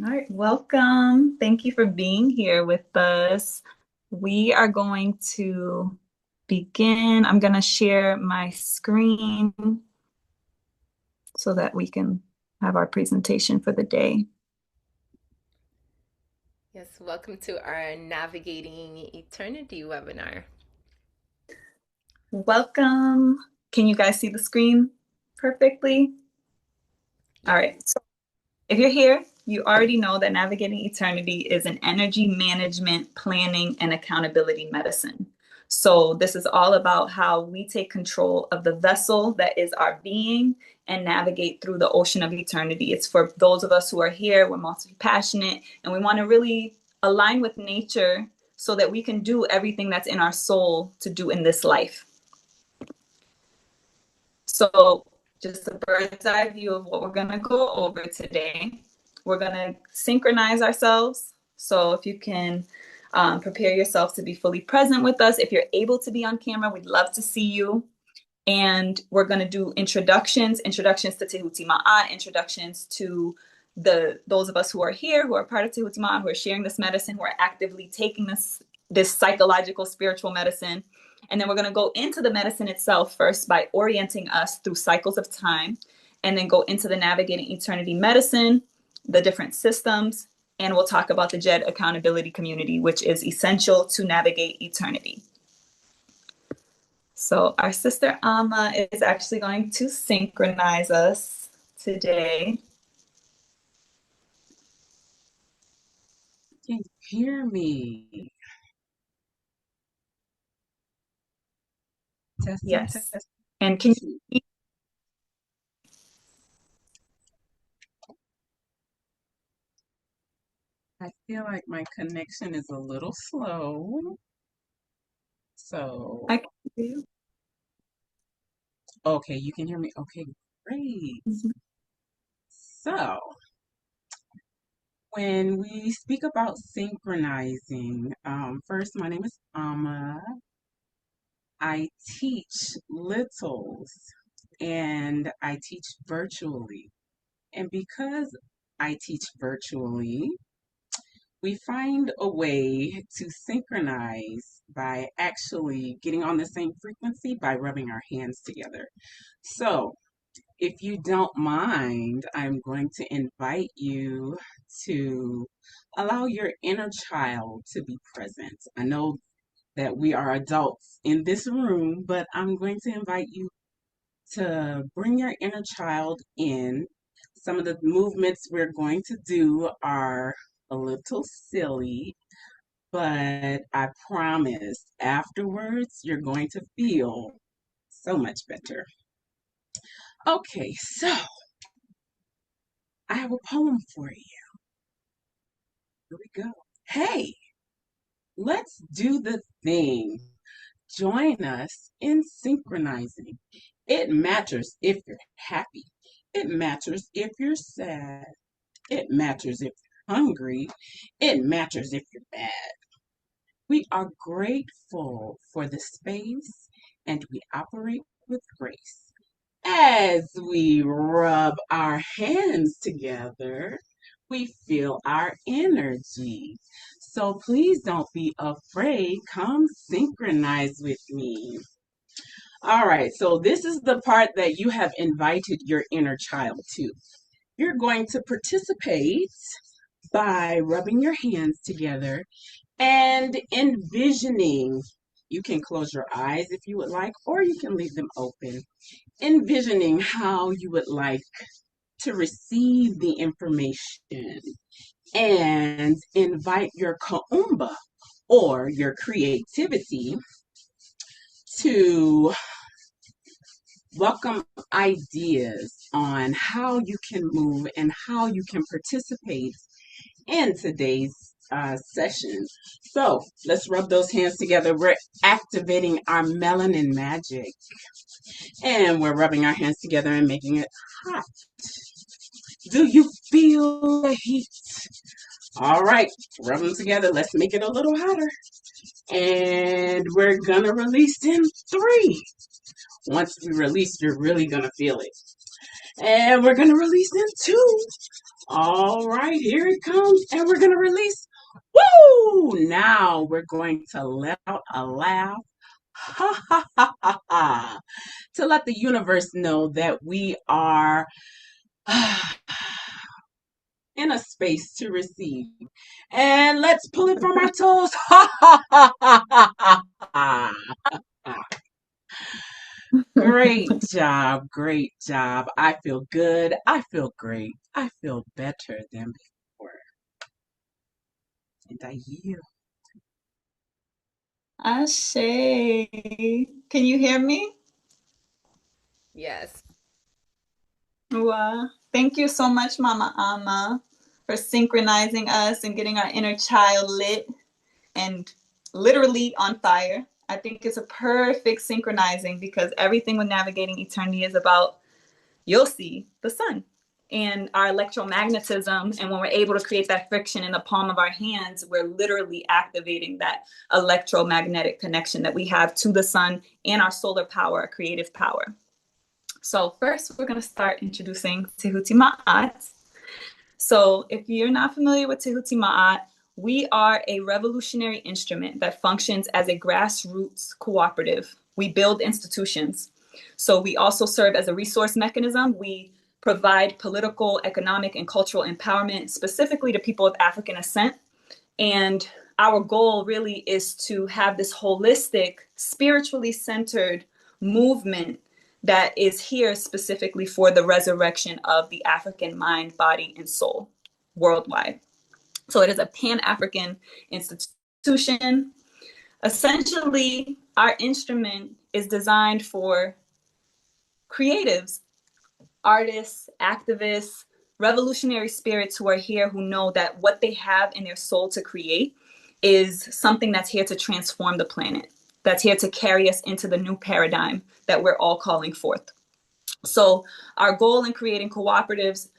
All right, welcome. Thank you for being here with us. We are going to begin. I'm going to share my screen so that we can have our presentation for the day. Yes, welcome to our Navigating Eternity webinar. Welcome. Can you guys see the screen perfectly? All Yes. right. If you're here, you already know that Navigating Eternity is an energy management, planning, and accountability medicine. So, this is all about how we take control of the vessel that is our being and navigate through the ocean of eternity. It's for those of us who are here, we're multi passionate, and we want to really align with nature so that we can do everything that's in our soul to do in this life. So, just a bird's eye view of what we're going to go over today. We're going to synchronize ourselves. So, if you can prepare yourself to be fully present with us, if you're able to be on camera, we'd love to see you. And we're going to do introductions to Tehuti Ma'at, introductions to those of us who are here, who are part of Tehuti Ma'at, who are sharing this medicine, who are actively taking this psychological, spiritual medicine. And then we're going to go into the medicine itself first by orienting us through cycles of time, and then go into the navigating eternity medicine, the different systems, and we'll talk about the JED accountability community, which is essential to navigate eternity. So our sister Amma is actually going to synchronize us today. Can you hear me? Testing, Yes. testing. And can you I feel like my connection is a little slow. I So, can hear you. okay, you can hear me. Okay, great. Mhm. So, when we speak about synchronizing, first, my name is Amma. I teach littles and I teach virtually. And because I teach virtually, we find a way to synchronize by actually getting on the same frequency by rubbing our hands together. So, if you don't mind, I'm going to invite you to allow your inner child to be present. I know that we are adults in this room, but I'm going to invite you to bring your inner child in. Some of the movements we're going to do are a little silly, but I promise afterwards you're going to feel so much better. Okay, so I have a poem for you. Here we go. Hey, let's do the thing. Join us in synchronizing. It matters if you're happy. It matters if you're sad. It matters if you're hungry. It matters if you're bad. We are grateful for the space and we operate with grace. As we rub our hands together, we feel our energy. So please don't be afraid. Come synchronize with me. All right, so this is the part that you have invited your inner child to. You're going to participate by rubbing your hands together and envisioning. You can close your eyes if you would like, or you can leave them open. Envisioning how you would like to receive the information and invite your kaumba or your creativity to welcome ideas on how you can move and how you can participate in today's session. So let's rub those hands together. We're activating our melanin magic and we're rubbing our hands together and making it hot. Do you feel the heat? All right, rub them together. Let's make it a little hotter. And we're gonna release in three. Once we release, you're really gonna feel it. And we're gonna release in two. All right, here it comes, and we're gonna release. Woo! Now we're going to let out a laugh. Ha ha ha ha ha. To let the universe know that we are in a space to receive. And let's pull it from our toes. Ha ha ha ha ha ha. Great job, great job. I feel good. I feel great. I feel better than before. And I yield. Ashe. Can you hear me? Yes. Wow. Thank you so much, Mama Ama, for synchronizing us and getting our inner child lit and literally on fire. I think it's a perfect synchronizing because everything with navigating eternity is about, you'll see, the sun and our electromagnetism. And when we're able to create that friction in the palm of our hands, we're literally activating that electromagnetic connection that we have to the sun and our solar power, our creative power. So first, we're going to start introducing Tehuti Ma'at. So if you're not familiar with Tehuti Ma'at, we are a revolutionary instrument that functions as a grassroots cooperative. We build institutions. So we also serve as a resource mechanism. We provide political, economic, and cultural empowerment specifically to people of African ascent. And our goal really is to have this holistic, spiritually centered movement that is here specifically for the resurrection of the African mind, body, and soul worldwide. So it is a Pan-African institution. Essentially, our instrument is designed for creatives, artists, activists, revolutionary spirits who are here who know that what they have in their soul to create is something that's here to transform the planet, that's here to carry us into the new paradigm that we're all calling forth. So our goal in creating cooperatives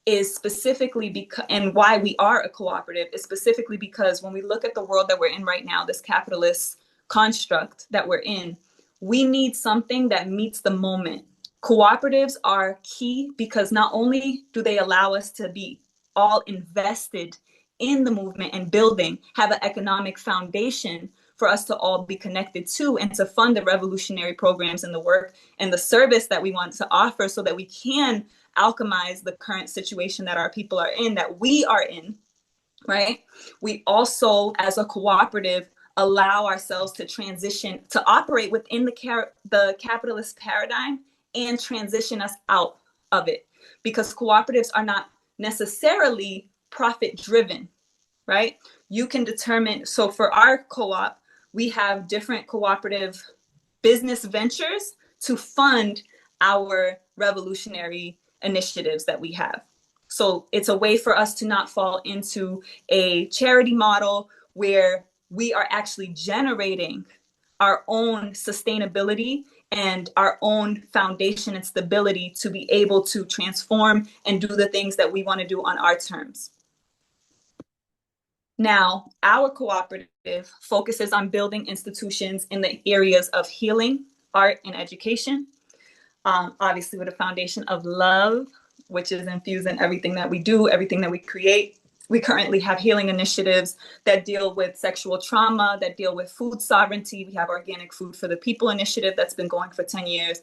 is specifically because, and why we are a cooperative is specifically because when we look at the world that we're in right now, this capitalist construct that we're in, we need something that meets the moment. Cooperatives are key because not only do they allow us to be all invested in the movement and building, have an economic foundation for us to all be connected to and to fund the revolutionary programs and the work and the service that we want to offer so that we can alchemize the current situation that our people are in, that we are in, right? We also, as a cooperative, allow ourselves to transition, to operate within the capitalist paradigm and transition us out of it. Because cooperatives are not necessarily profit driven, right? You can determine, so for our co-op, we have different cooperative business ventures to fund our revolutionary initiatives that we have. So it's a way for us to not fall into a charity model where we are actually generating our own sustainability and our own foundation and stability to be able to transform and do the things that we want to do on our terms. Now, our cooperative focuses on building institutions in the areas of healing, art, and education. Obviously, with a foundation of love, which is infused in everything that we do, everything that we create. We currently have healing initiatives that deal with sexual trauma, that deal with food sovereignty. We have Organic Food for the People initiative that's been going for 10 years.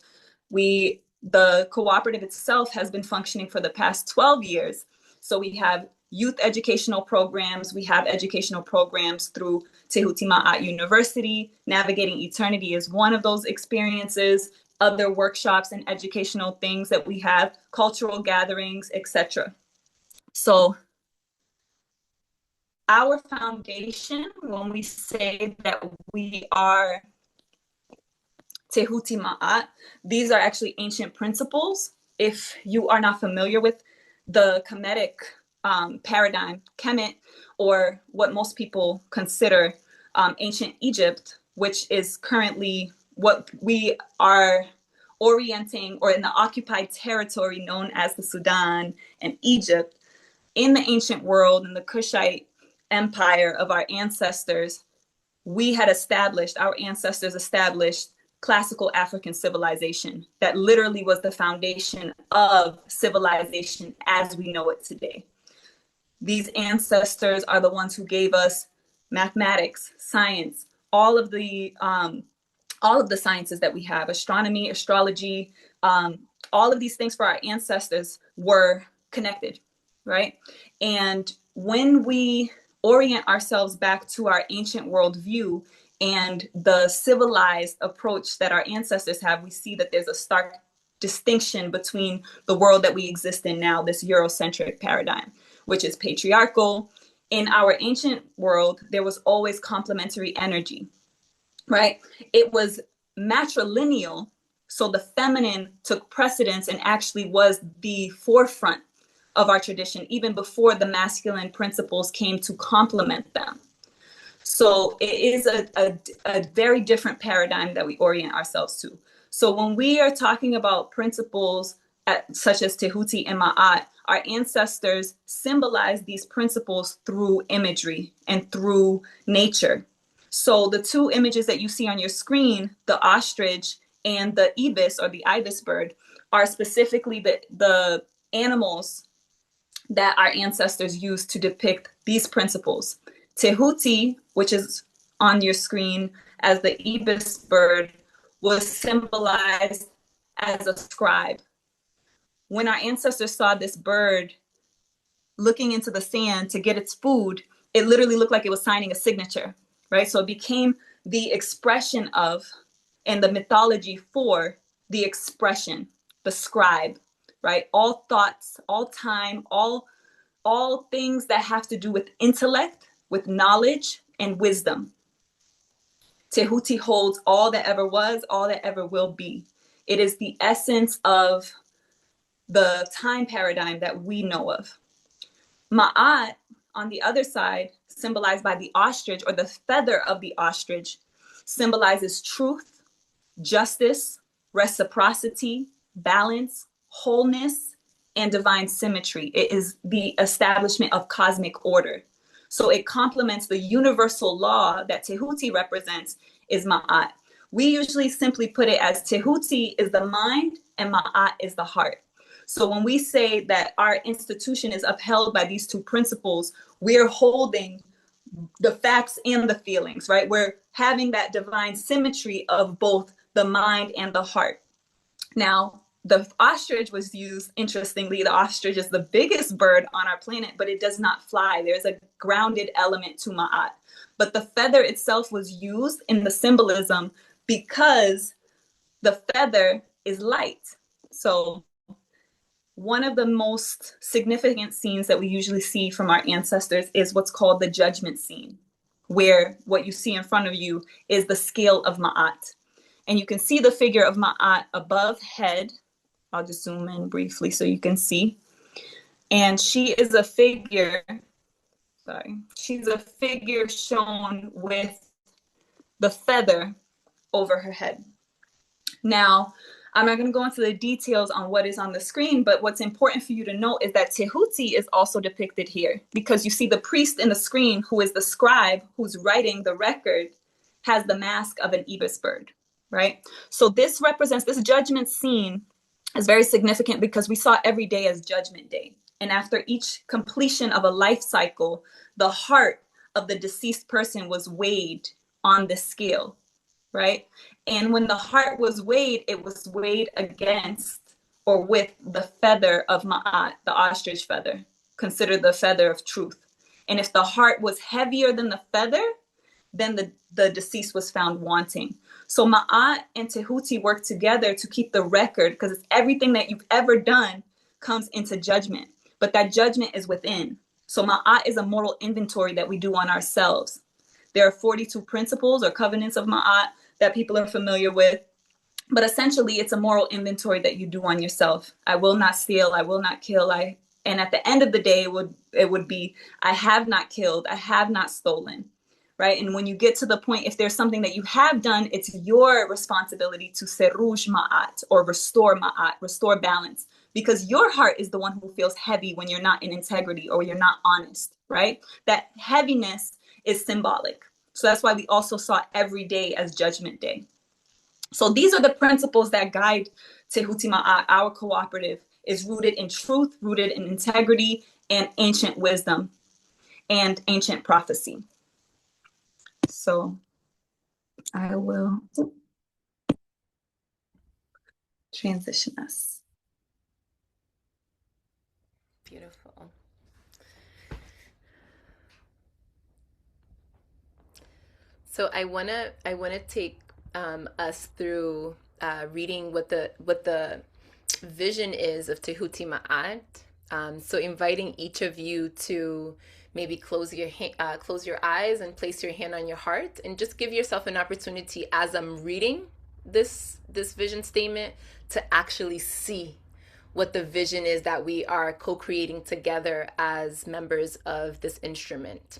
The cooperative itself has been functioning for the past 12 years. So we have youth educational programs. We have educational programs through Tehuti Ma'at University. Navigating Eternity is one of those experiences. Other workshops and educational things that we have, cultural gatherings, etc. So our foundation, when we say that we are Tehuti Ma'at, these are actually ancient principles. If you are not familiar with the Kemetic paradigm, Kemet, or what most people consider ancient Egypt, which is currently what we are orienting, or in the occupied territory known as the Sudan and Egypt, in the ancient world, in the Kushite empire of our ancestors, our ancestors established classical African civilization that literally was the foundation of civilization as we know it today. These ancestors are the ones who gave us mathematics, science, all of the sciences that we have, astronomy, astrology, all of these things for our ancestors were connected, right? And when we orient ourselves back to our ancient worldview and the civilized approach that our ancestors have, we see that there's a stark distinction between the world that we exist in now, this Eurocentric paradigm, which is patriarchal. In our ancient world, there was always complementary energy, right? It was matrilineal. So the feminine took precedence and actually was the forefront of our tradition, even before the masculine principles came to complement them. So it is a very different paradigm that we orient ourselves to. So when we are talking about principles such as Tehuti and Ma'at, our ancestors symbolize these principles through imagery and through nature. So the two images that you see on your screen, the ostrich and the ibis or the ibis bird, are specifically the animals that our ancestors used to depict these principles. Tehuti, which is on your screen as the ibis bird, was symbolized as a scribe. When our ancestors saw this bird looking into the sand to get its food, it literally looked like it was signing a signature, right? So it became the expression of, and the mythology for the expression, the scribe, right? All thoughts, all time, all things that have to do with intellect, with knowledge and wisdom. Tehuti holds all that ever was, all that ever will be. It is the essence of the time paradigm that we know of. Ma'at, on the other side, symbolized by the ostrich or the feather of the ostrich, symbolizes truth, justice, reciprocity, balance, wholeness, and divine symmetry. It is the establishment of cosmic order. So it complements the universal law that Tehuti represents is Ma'at. We usually simply put it as Tehuti is the mind and Ma'at is the heart. So when we say that our institution is upheld by these two principles, we're holding the facts and the feelings, right? We're having that divine symmetry of both the mind and the heart. Now, the ostrich was used, interestingly, the ostrich is the biggest bird on our planet, but it does not fly. There's a grounded element to Ma'at. But the feather itself was used in the symbolism because the feather is light. So one of the most significant scenes that we usually see from our ancestors is what's called the judgment scene, where what you see in front of you is the scale of Ma'at. And you can see the figure of Ma'at above head. I'll just zoom in briefly so you can see. And she is a figure, she's a figure shown with the feather over her head. Now, I'm not going to go into the details on what is on the screen, but what's important for you to know is that Tehuti is also depicted here because you see the priest in the screen, who is the scribe who's writing the record, has the mask of an ibis bird, right? So this represents, this judgment scene is very significant because we saw every day as Judgment Day. And after each completion of a life cycle, the heart of the deceased person was weighed on the scale, right? And when the heart was weighed, it was weighed against or with the feather of Ma'at, the ostrich feather, considered the feather of truth. And if the heart was heavier than the feather, then the deceased was found wanting. So Ma'at and Tehuti work together to keep the record because it's everything that you've ever done comes into judgment. But that judgment is within. So Ma'at is a moral inventory that we do on ourselves. There are 42 principles or covenants of Ma'at that people are familiar with. But essentially, it's a moral inventory that you do on yourself. I will not steal. I will not kill. And at the end of the day, it would be, I have not killed. I have not stolen. Right? And when you get to the point, if there's something that you have done, it's your responsibility to seruj Ma'at or restore Ma'at, restore balance. Because your heart is the one who feels heavy when you're not in integrity or you're not honest, right? That heaviness is symbolic. So that's why we also saw every day as Judgment Day. So these are the principles that guide Tehuti Ma'at, our cooperative, is rooted in truth, rooted in integrity, and ancient wisdom and ancient prophecy. So I will transition us. Beautiful. So I wanna take us through reading what the vision is of Tehuti Ma'at. So inviting each of you to maybe close your eyes and place your hand on your heart, and just give yourself an opportunity as I'm reading this vision statement to actually see what the vision is that we are co-creating together as members of this instrument.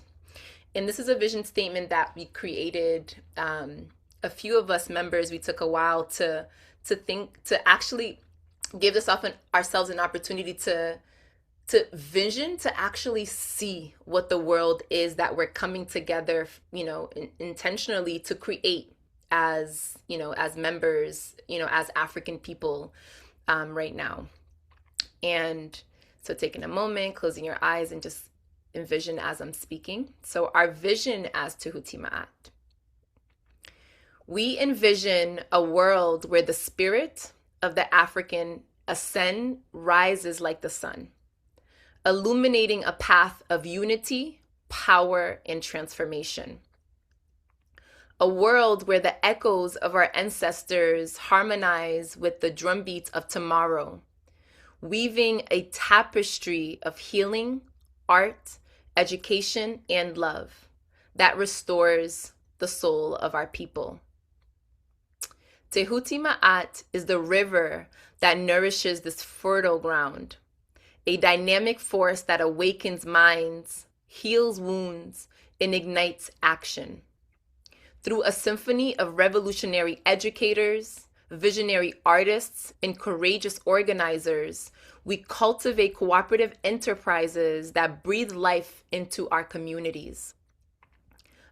And this is a vision statement that we created. A few of us members, we took a while to think, to actually give ourselves an opportunity to vision, to actually see what the world is that we're coming together, intentionally to create as, as members, as African people right now. And so taking a moment, closing your eyes, and just envision as I'm speaking. So our vision as Tehuti Ma'at. We envision a world where the spirit of the African ascend rises like the sun, illuminating a path of unity, power, and transformation. A world where the echoes of our ancestors harmonize with the drumbeats of tomorrow, weaving a tapestry of healing, art, education, and love that restores the soul of our people. Tehuti Ma'at is the river that nourishes this fertile ground, a dynamic force that awakens minds, heals wounds, and ignites action. Through a symphony of revolutionary educators, visionary artists, and courageous organizers, we cultivate cooperative enterprises that breathe life into our communities.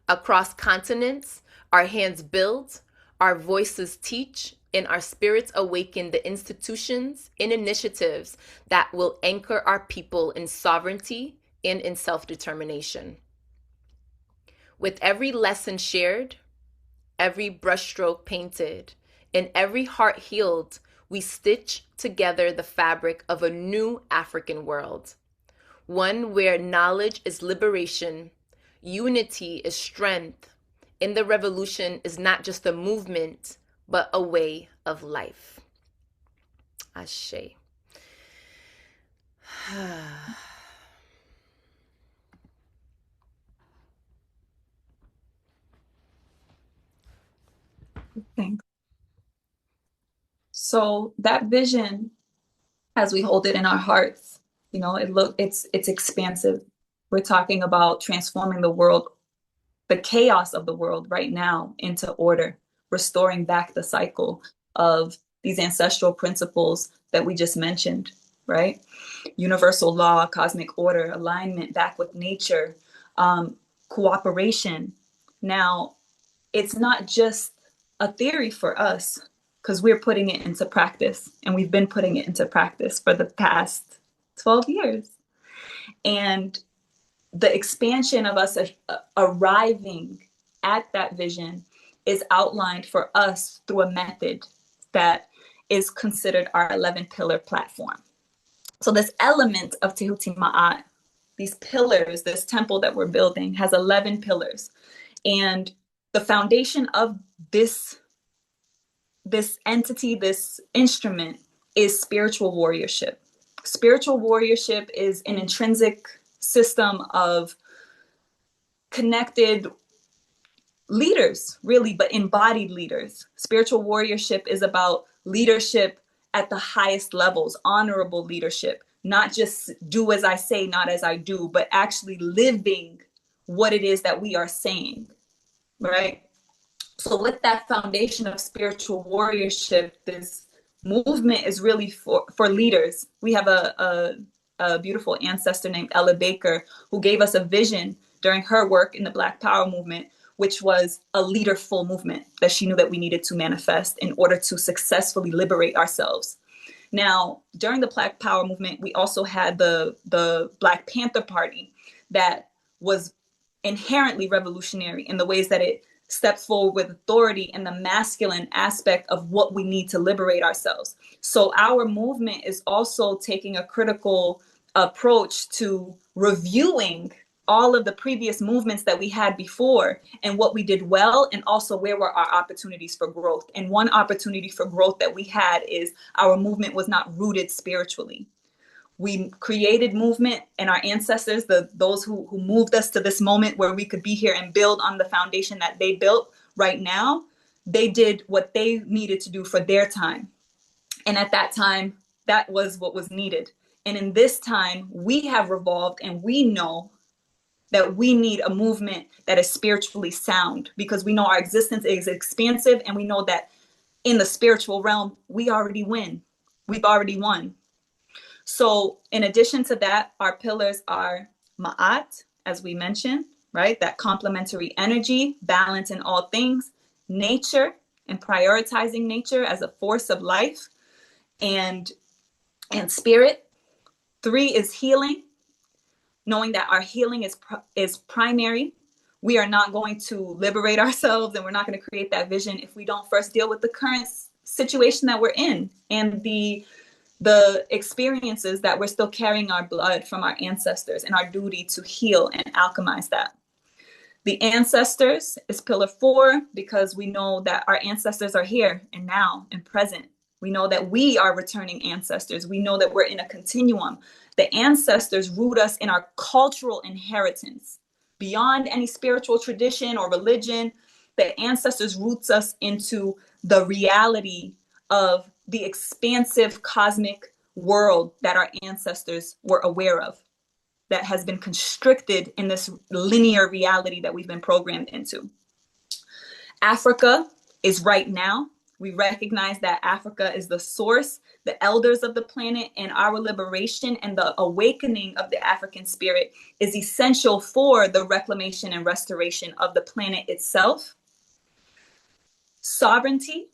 Across continents, our hands build, our voices teach, and our spirits awaken the institutions and initiatives that will anchor our people in sovereignty and in self-determination. With every lesson shared, every brushstroke painted, and every heart healed, we stitch together the fabric of a new African world. One where knowledge is liberation, unity is strength, and the revolution is not just a movement, but a way of life. Ashe. Thanks. So that vision, as we hold it in our hearts, it's expansive. We're talking about transforming the world, the chaos of the world right now, into order, restoring back the cycle of these ancestral principles that we just mentioned, right? Universal law, cosmic order, alignment back with nature, cooperation. Now, it's not just a theory for us, because we're putting it into practice, and we've been putting it into practice for the past 12 years. And the expansion of us arriving at that vision is outlined for us through a method that is considered our 11-pillar platform. So this element of Tehuti Ma'at, these pillars, this temple that we're building, has 11 pillars. And the foundation of this entity, this instrument, is spiritual warriorship. Spiritual warriorship is an intrinsic system of connected leaders, really, but embodied leaders. Spiritual warriorship is about leadership at the highest levels, honorable leadership, not just do as I say, not as I do, but actually living what it is that we are saying, right? So with that foundation of spiritual warriorship, this movement is really for leaders. We have a beautiful ancestor named Ella Baker, who gave us a vision during her work in the Black Power movement, which was a leaderful movement that she knew that we needed to manifest in order to successfully liberate ourselves. Now, during the Black Power movement, we also had the Black Panther Party that was inherently revolutionary in the ways that it stepped forward with authority and the masculine aspect of what we need to liberate ourselves. So our movement is also taking a critical approach to reviewing all of the previous movements that we had before and what we did well, and also where were our opportunities for growth. And one opportunity for growth that we had is our movement was not rooted spiritually. We created movement, and our ancestors, those who moved us to this moment where we could be here and build on the foundation that they built right now, they did what they needed to do for their time. And at that time, that was what was needed. And in this time, we have revolved, and we know that we need a movement that is spiritually sound, because we know our existence is expansive, and we know that in the spiritual realm, we already win. We've already won. So in addition to that, our pillars are Ma'at, as we mentioned, right? That complementary energy, balance in all things, nature, and prioritizing nature as a force of life, and spirit. 3 is healing, knowing that our healing is primary. We are not going to liberate ourselves, and we're not going to create that vision if we don't first deal with the current situation that we're in, and the experiences that we're still carrying our blood from our ancestors, and our duty to heal and alchemize that. The ancestors is pillar 4, because we know that our ancestors are here and now and present. We know that we are returning ancestors. We know that we're in a continuum. The ancestors root us in our cultural inheritance. Beyond any spiritual tradition or religion, the ancestors roots us into the reality of the expansive cosmic world that our ancestors were aware of, that has been constricted in this linear reality that we've been programmed into. Africa is right now. We recognize that Africa is the source, the elders of the planet, and our liberation and the awakening of the African spirit is essential for the reclamation and restoration of the planet itself. Sovereignty,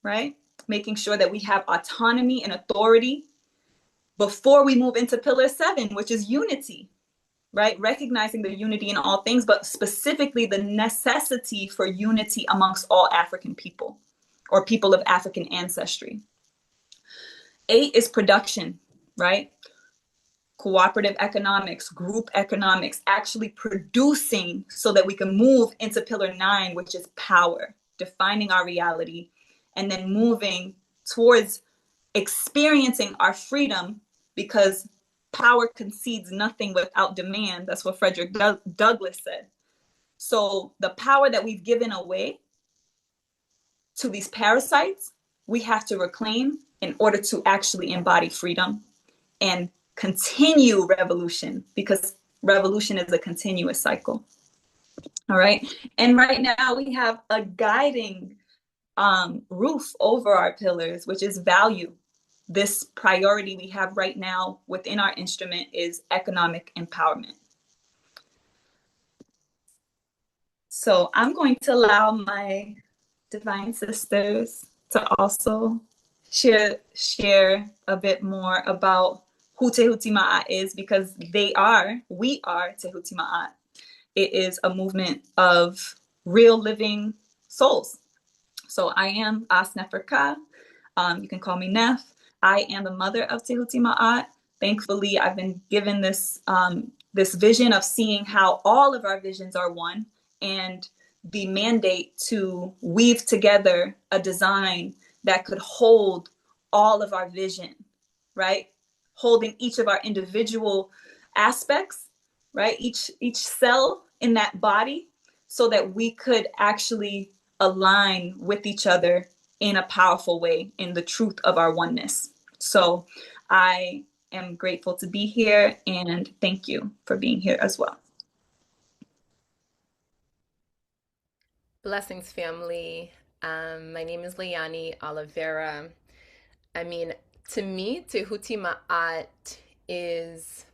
right? Making sure that we have autonomy and authority before we move into pillar 7, which is unity, right? Recognizing the unity in all things, but specifically the necessity for unity amongst all African people, or people of African ancestry. 8 is production, right? Cooperative economics, group economics, actually producing so that we can move into pillar 9, which is power, defining our reality, and then moving towards experiencing our freedom, because power concedes nothing without demand. That's what Frederick Douglass said. So the power that we've given away to these parasites, we have to reclaim in order to actually embody freedom and continue revolution, because revolution is a continuous cycle. All right. And right now we have a guiding roof over our pillars, which is value. This priority we have right now within our instrument is economic empowerment. So I'm going to allow my divine sisters to also share a bit more about who Tehuti Ma'at is, because we are Tehuti Ma'at. It is a movement of real living souls. So I am As Neferka. You can call me Nef. I am the mother of Tehuti Ma'at. Thankfully, I've been given this vision of seeing how all of our visions are one, and the mandate to weave together a design that could hold all of our vision, right? Holding each of our individual aspects, right? Each cell in that body, so that we could actually align with each other in a powerful way in the truth of our oneness. So I am grateful to be here, and thank you for being here as well. Blessings, family. My name is Leilani Oliveira. I mean, to me, Tehuti Ma'at is,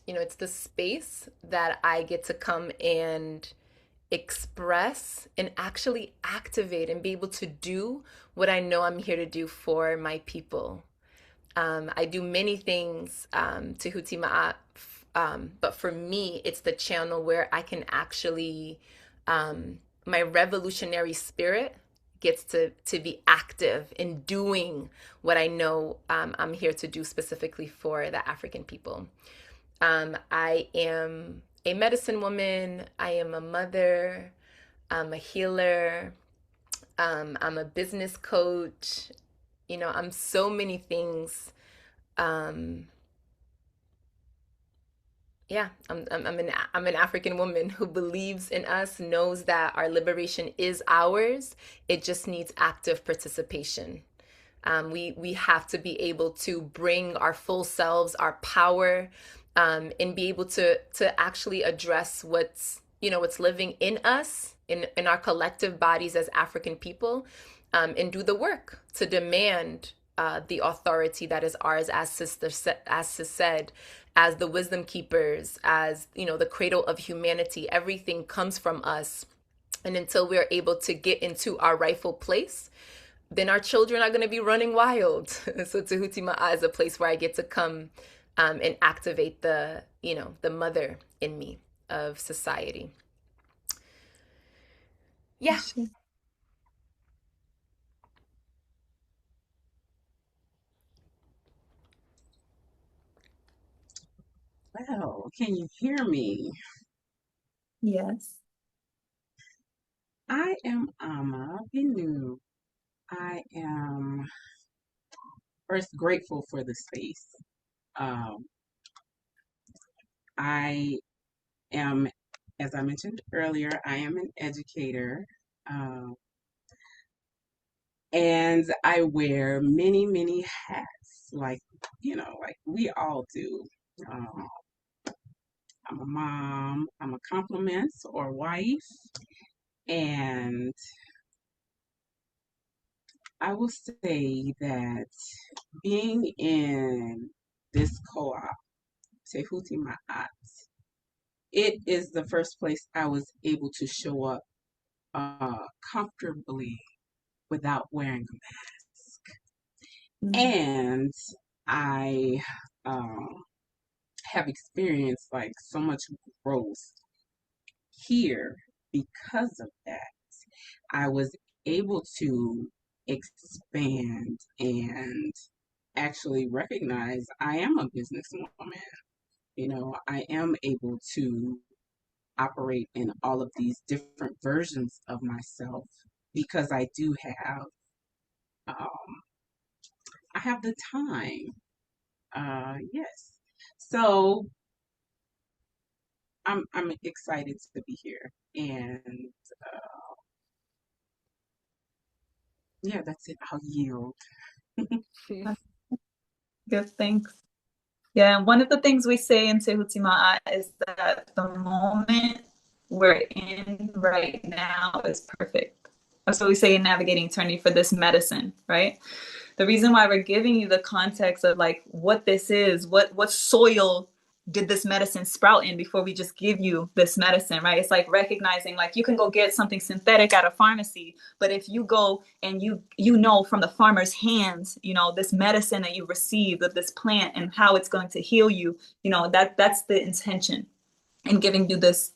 it's the space that I get to come and express and actually activate and be able to do what I know I'm here to do for my people. I do many things to Hutima, but for me, it's the channel where I can actually, my revolutionary spirit gets to be active in doing what I know I'm here to do specifically for the African people. I am a medicine woman. I am a mother. I'm a healer. I'm a business coach. I'm so many things. Um, yeah, I'm an African woman who believes in us, knows that our liberation is ours. It just needs active participation. We have to be able to bring our full selves, our power, and be able to actually address what's living in us, in our collective bodies as African people, and do the work to demand the authority that is ours, as Sis said, as the wisdom keepers, as the cradle of humanity. Everything comes from us, and until we are able to get into our rightful place, then our children are going to be running wild. So Tehuti Ma'a is a place where I get to come and activate the mother in me of society. Yeah. Well, can you hear me? Yes. I am Ama Binu. I am first grateful for the space. Um, I am, as I mentioned earlier, I am an educator, uh, and I wear many, many hats, like we all do. Um, I'm a mom, I'm a complement or wife, and I will say that being in this co-op, Tehuti Ma'at, it is the first place I was able to show up comfortably without wearing a mask. Mm. And I have experienced like so much growth here because of that. I was able to expand and actually recognize I am a businesswoman. I am able to operate in all of these different versions of myself because um, I have the time. Yes. So I'm excited to be here. And yeah, that's it. I'll yield. Good, thanks. Yeah, and one of the things we say in Tehuti Ma'a is that the moment we're in right now is perfect. That's what we say in Navigating Eternity for this medicine, right? The reason why we're giving you the context of like what this is, what soil did this medicine sprout in before we just give you this medicine, right? It's like recognizing like you can go get something synthetic at a pharmacy, but if you go and you know from the farmer's hands, this medicine that you received of this plant and how it's going to heal you, that's the intention in giving you this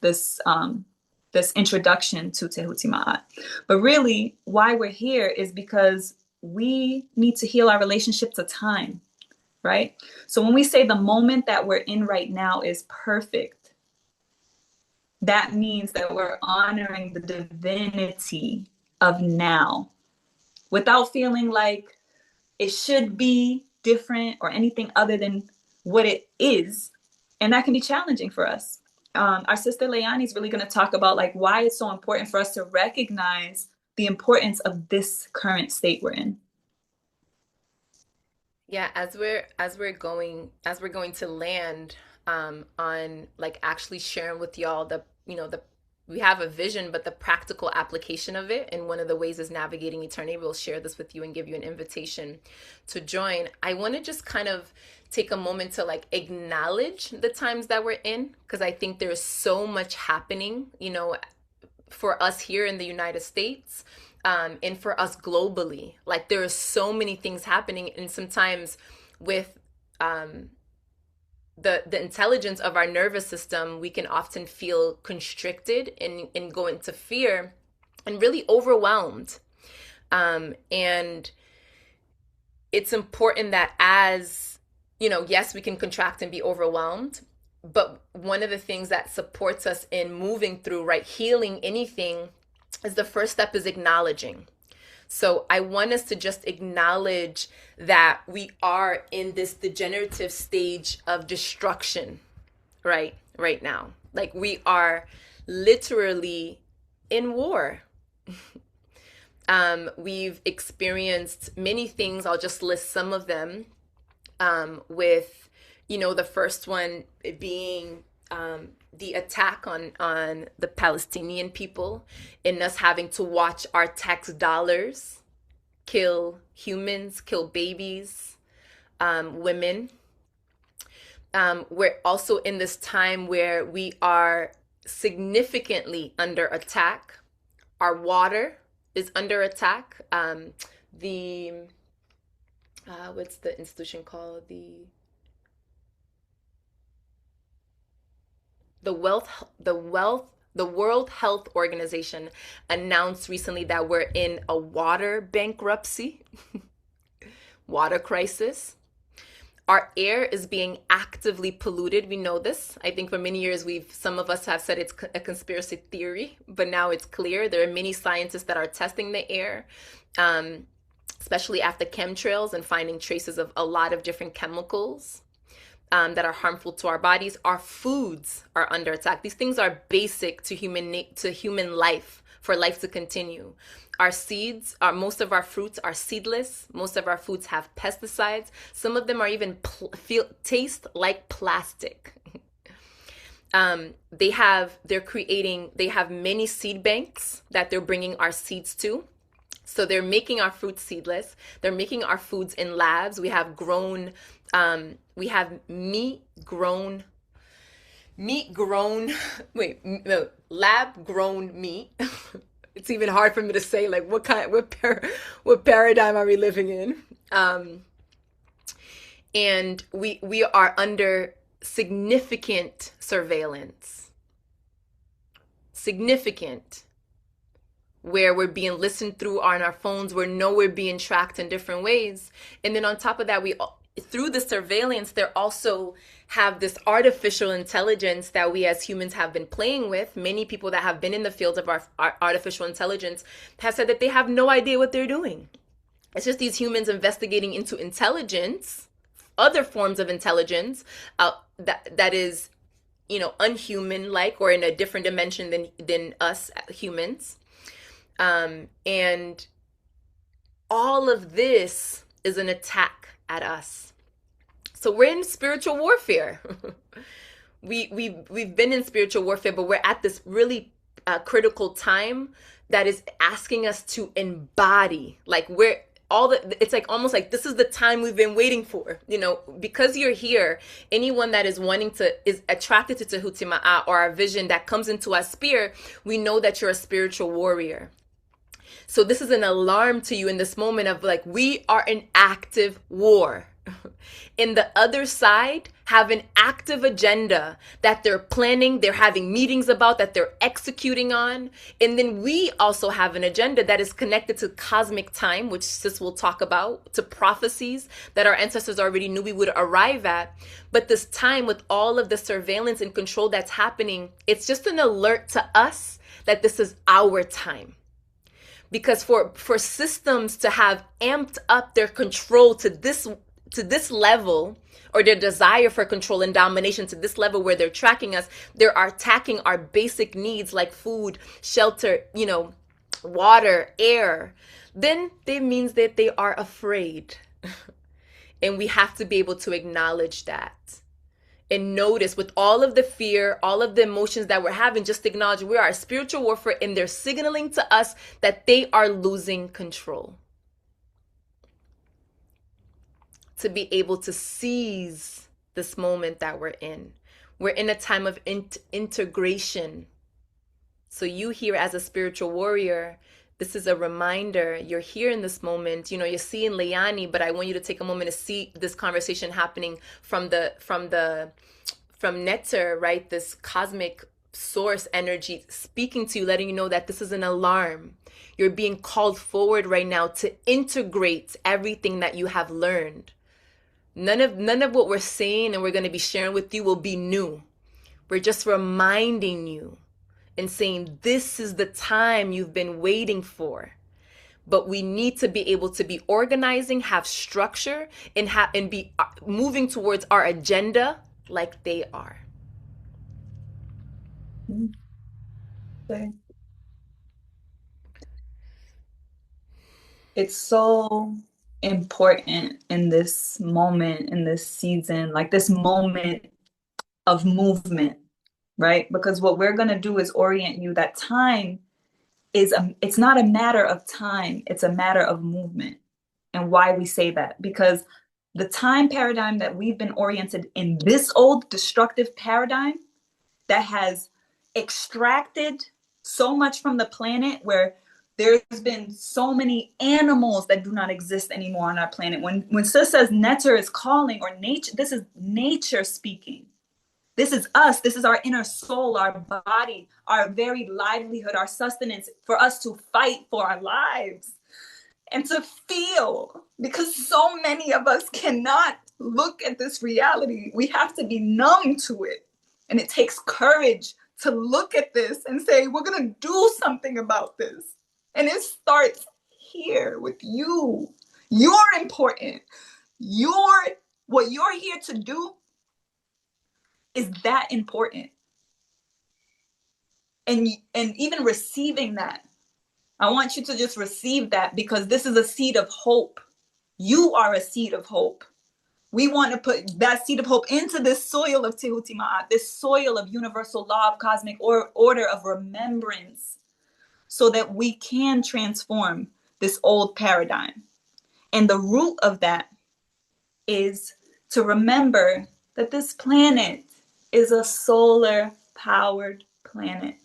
introduction to Tehuti Ma'at. But really, why we're here is because we need to heal our relationship to time, right? So when we say the moment that we're in right now is perfect, that means that we're honoring the divinity of now without feeling like it should be different or anything other than what it is. And that can be challenging for us. Our sister Leilani is really going to talk about like why it's so important for us to recognize the importance of this current state we're in. Yeah, as we're going to land on like actually sharing with y'all the we have a vision, but the practical application of it. And one of the ways is navigating eternity. We'll share this with you and give you an invitation to join. I want to just kind of take a moment to like acknowledge the times that we're in, because I think there's so much happening, for us here in the United States, and for us globally. Like there are so many things happening, and sometimes with the intelligence of our nervous system, we can often feel constricted and go into fear and really overwhelmed. And it's important that, as you know, yes, we can contract and be overwhelmed, but one of the things that supports us in moving through, right, healing anything, is the first step is acknowledging. So I want us to just acknowledge that we are in this degenerative stage of destruction, right now. Like we are literally in war. We've experienced many things. I'll just list some of them, with, you know, the first one being the attack on the Palestinian people, and us having to watch our tax dollars kill humans, kill babies, women. We're also in this time where we are significantly under attack. Our water is under attack. The what's the institution called? The World Health Organization announced recently that we're in a water bankruptcy, water crisis. Our air is being actively polluted. We know this. I think for many years, some of us have said it's a conspiracy theory, but now it's clear. There are many scientists that are testing the air, especially after chemtrails, and finding traces of a lot of different chemicals that are harmful to our bodies. Our foods are under attack. These things are basic to human life, for life to continue. Our seeds, most of our fruits are seedless. Most of our foods have pesticides. Some of them are even taste like plastic. They have many seed banks that they're bringing our seeds to. So they're making our fruits seedless. They're making our foods in labs. We have lab grown meat. It's even hard for me to say, like, what paradigm are we living in? And we are under significant surveillance. Significant. Where we're being listened through on our phones, we're being tracked in different ways. And then on top of that, through the surveillance, they also have this artificial intelligence that we as humans have been playing with. Many people that have been in the field of our artificial intelligence have said that they have no idea what they're doing. It's just these humans investigating into intelligence, other forms of intelligence that is, you know, unhuman-like, or in a different dimension than us humans. And all of this is an attack at us. So we're in spiritual warfare. We've been in spiritual warfare, but we're at this really critical time that is asking us to embody, like it's like almost like this is the time we've been waiting for, you know, because you're here. Anyone that is is attracted to Tehutima'a, or our vision that comes into our sphere, we know that you're a spiritual warrior. So this is an alarm to you in this moment of like, we are in active war. And the other side have an active agenda that they're planning, they're having meetings about, that they're executing on. And then we also have an agenda that is connected to cosmic time, which Sis will talk about, to prophecies that our ancestors already knew we would arrive at. But this time, with all of the surveillance and control that's happening, it's just an alert to us that this is our time. Because for systems to have amped up their control to this level, or their desire for control and domination to this level where they're tracking us, they're attacking our basic needs like food, shelter, you know, water, air, then it means that they are afraid. And we have to be able to acknowledge that. And notice, with all of the fear, all of the emotions that we're having, just acknowledge we are a spiritual warfare, and they're signaling to us that they are losing control. To be able to seize this moment that we're in. We're in a time of integration. So you here as a spiritual warrior, this is a reminder. You're here in this moment. You know, you're seeing Leilani, but I want you to take a moment to see this conversation happening from Netzer, right? This cosmic source energy speaking to you, letting you know that this is an alarm. You're being called forward right now to integrate everything that you have learned. None of what we're saying and we're going to be sharing with you will be new. We're just reminding you and saying this is the time you've been waiting for. But we need to be able to be organizing, have structure, and be moving towards our agenda like they are. Okay. It's so important in this moment, in this season, like this moment of movement, right? Because what we're going to do is orient you that time it's not a matter of time, it's a matter of movement. And why we say that? Because the time paradigm that we've been oriented in, this old destructive paradigm that has extracted so much from the planet, where there's been so many animals that do not exist anymore on our planet. When Sis says Netzer is calling, or nature, this is nature speaking. This is us. This is our inner soul, our body, our very livelihood, our sustenance, for us to fight for our lives and to feel, because so many of us cannot look at this reality. We have to be numb to it. And it takes courage to look at this and say, we're going to do something about this. And it starts here with you. You're important. What you're here to do is that important. And even receiving that, I want you to just receive that, because this is a seed of hope. You are a seed of hope. We want to put that seed of hope into this soil of Tehuti Ma'at, this soil of universal law of cosmic order of remembrance, so that we can transform this old paradigm. And the root of that is to remember that this planet is a solar-powered planet.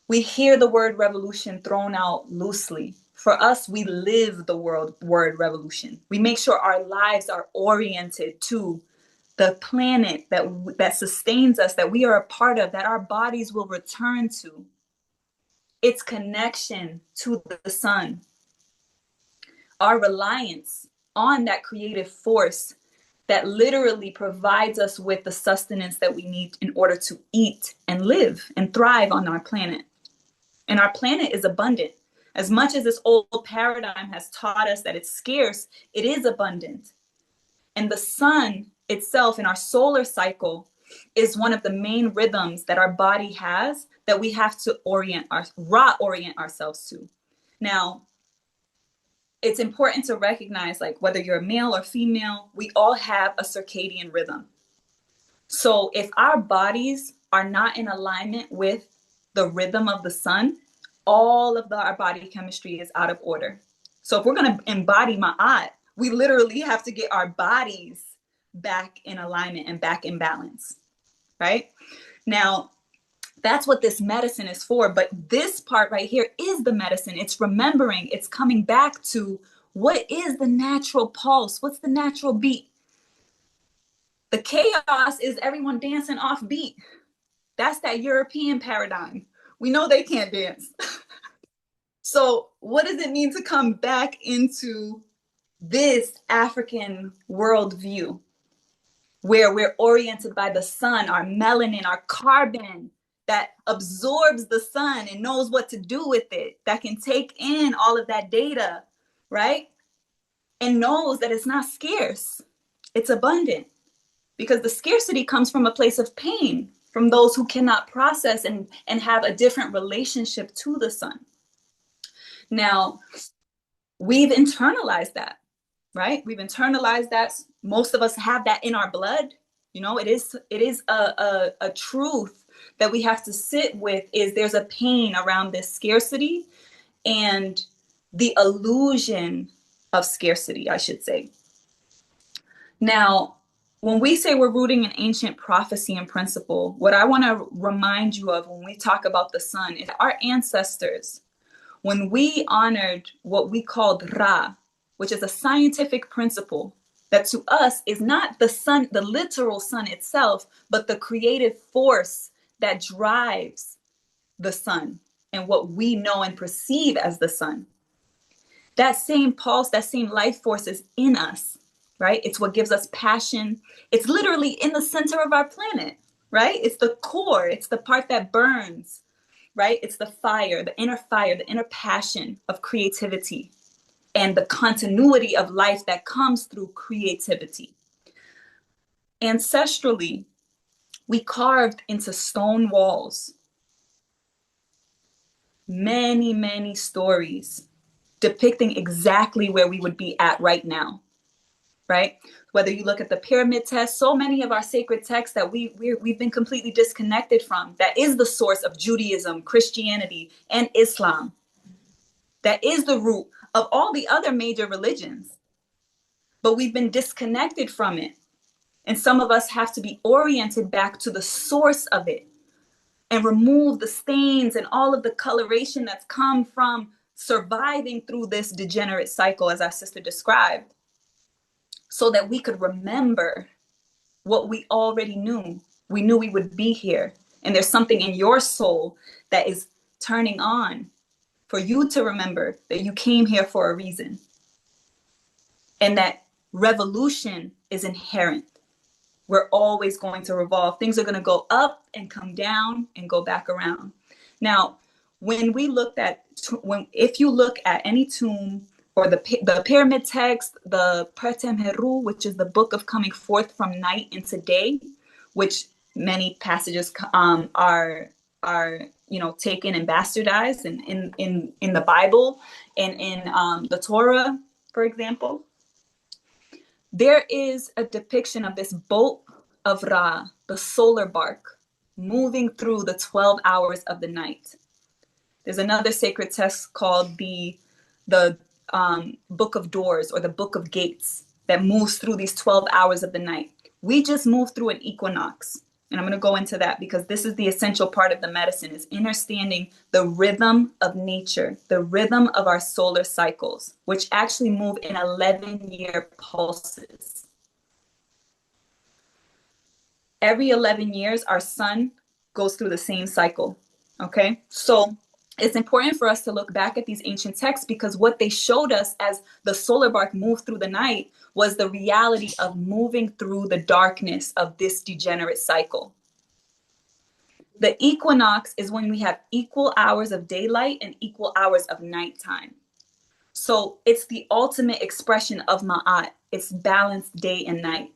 We hear the word revolution thrown out loosely. For us, we live the word revolution. We make sure our lives are oriented to the planet that sustains us, that we are a part of, that our bodies will return to. Its connection to the sun. Our reliance on that creative force that literally provides us with the sustenance that we need in order to eat and live and thrive on our planet. And our planet is abundant. As much as this old paradigm has taught us that it's scarce, it is abundant. And the sun itself in our solar cycle is one of the main rhythms that our body has, that we have to orient ourselves to. Now, it's important to recognize, like, whether you're male or female, we all have a circadian rhythm. So if our bodies are not in alignment with the rhythm of the sun, all of our body chemistry is out of order. So if we're going to embody Ma'at, we literally have to get our bodies back in alignment and back in balance, right? Now, that's what this medicine is for. But this part right here is the medicine. It's remembering, it's coming back to what is the natural pulse? What's the natural beat? The chaos is everyone dancing off beat. That's that European paradigm. We know they can't dance. So what does it mean to come back into this African worldview, where we're oriented by the sun, our melanin, our carbon that absorbs the sun and knows what to do with it, that can take in all of that data, right? And knows that it's not scarce, it's abundant. Because the scarcity comes from a place of pain, from those who cannot process and have a different relationship to the sun. Now, we've internalized that, right? We've internalized that. Most of us have that in our blood. You know, it is a truth that we have to sit with, is there's a pain around this scarcity and the illusion of scarcity, I should say. Now, when we say we're rooting in ancient prophecy and principle, what I want to remind you of when we talk about the sun is our ancestors, when we honored what we called Ra, which is a scientific principle that to us is not the sun, the literal sun itself, but the creative force that drives the sun and what we know and perceive as the sun. That same pulse, that same life force is in us, right? It's what gives us passion. It's literally in the center of our planet, right? It's the core, it's the part that burns, right? It's the fire, the inner passion of creativity and the continuity of life that comes through creativity. Ancestrally, we carved into stone walls many, many stories depicting exactly where we would be at right now, right? Whether you look at the pyramid text, so many of our sacred texts that we've been completely disconnected from, that is the source of Judaism, Christianity, and Islam. That is the root of all the other major religions. But we've been disconnected from it. And some of us have to be oriented back to the source of it and remove the stains and all of the coloration that's come from surviving through this degenerate cycle, as our sister described, so that we could remember what we already knew. We knew we would be here. And there's something in your soul that is turning on for you to remember that you came here for a reason. And that revolution is inherent. We're always going to revolve. Things are going to go up and come down and go back around. Now, when we looked at, if you look at any tomb or the pyramid text, the Pertem Heru, which is the book of coming forth from night into day, which many passages are taken and bastardized in the Bible and in the Torah, for example. There is a depiction of this boat of Ra, the solar bark, moving through the 12 hours of the night. There's another sacred text called the Book of Doors or the Book of Gates that moves through these 12 hours of the night. We just moved through an equinox. And I'm going to go into that because this is the essential part of the medicine, is understanding the rhythm of nature, the rhythm of our solar cycles, which actually move in 11-year pulses. Every 11 years, our sun goes through the same cycle, okay? So it's important for us to look back at these ancient texts because what they showed us as the solar bark moved through the night was the reality of moving through the darkness of this degenerate cycle. The equinox is when we have equal hours of daylight and equal hours of nighttime. So it's the ultimate expression of Ma'at. It's balanced day and night.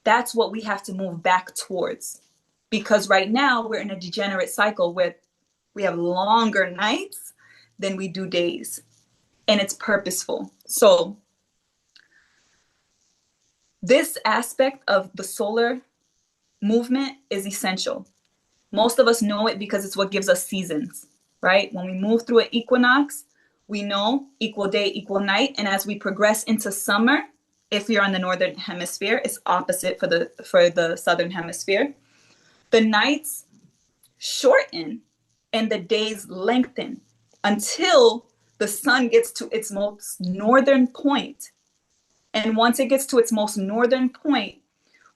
That's what we have to move back towards. Because right now we're in a degenerate cycle where we have longer nights than we do days. And it's purposeful. So this aspect of the solar movement is essential. Most of us know it because it's what gives us seasons, right? When we move through an equinox, we know equal day, equal night. And as we progress into summer, if you're on the northern hemisphere, it's opposite for the southern hemisphere. The nights shorten and the days lengthen until the sun gets to its most northern point. And once it gets to its most northern point,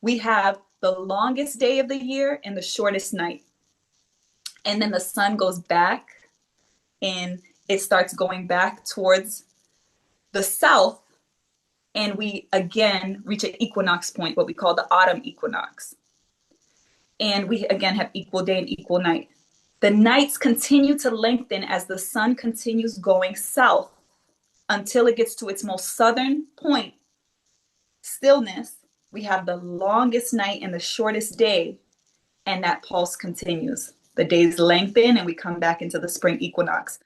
we have the longest day of the year and the shortest night. And then the sun goes back and it starts going back towards the south. And we again reach an equinox point, what we call the autumn equinox. And we again have equal day and equal night. The nights continue to lengthen as the sun continues going south until it gets to its most southern point. Stillness, we have the longest night and the shortest day, and that pulse continues. The days lengthen and we come back into the spring equinox.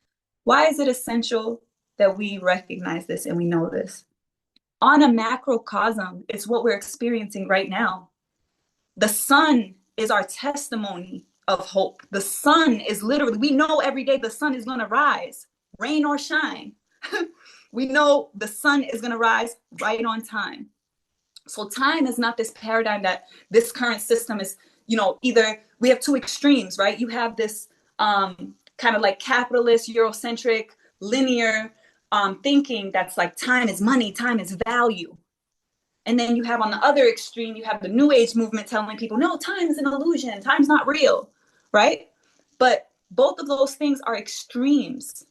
Why is it essential that we recognize this and we know this? On a macrocosm, it's what we're experiencing right now. The sun is our testimony of hope. The sun is literally, we know every day the sun is going to rise, rain or shine. We know the sun is going to rise right on time. So time is not this paradigm that this current system is, either we have two extremes, right? You have this kind of like capitalist, Eurocentric, linear thinking that's like time is money, time is value. And then you have on the other extreme, you have the New Age movement telling people, no, time is an illusion, time's not real, right? But both of those things are extremes.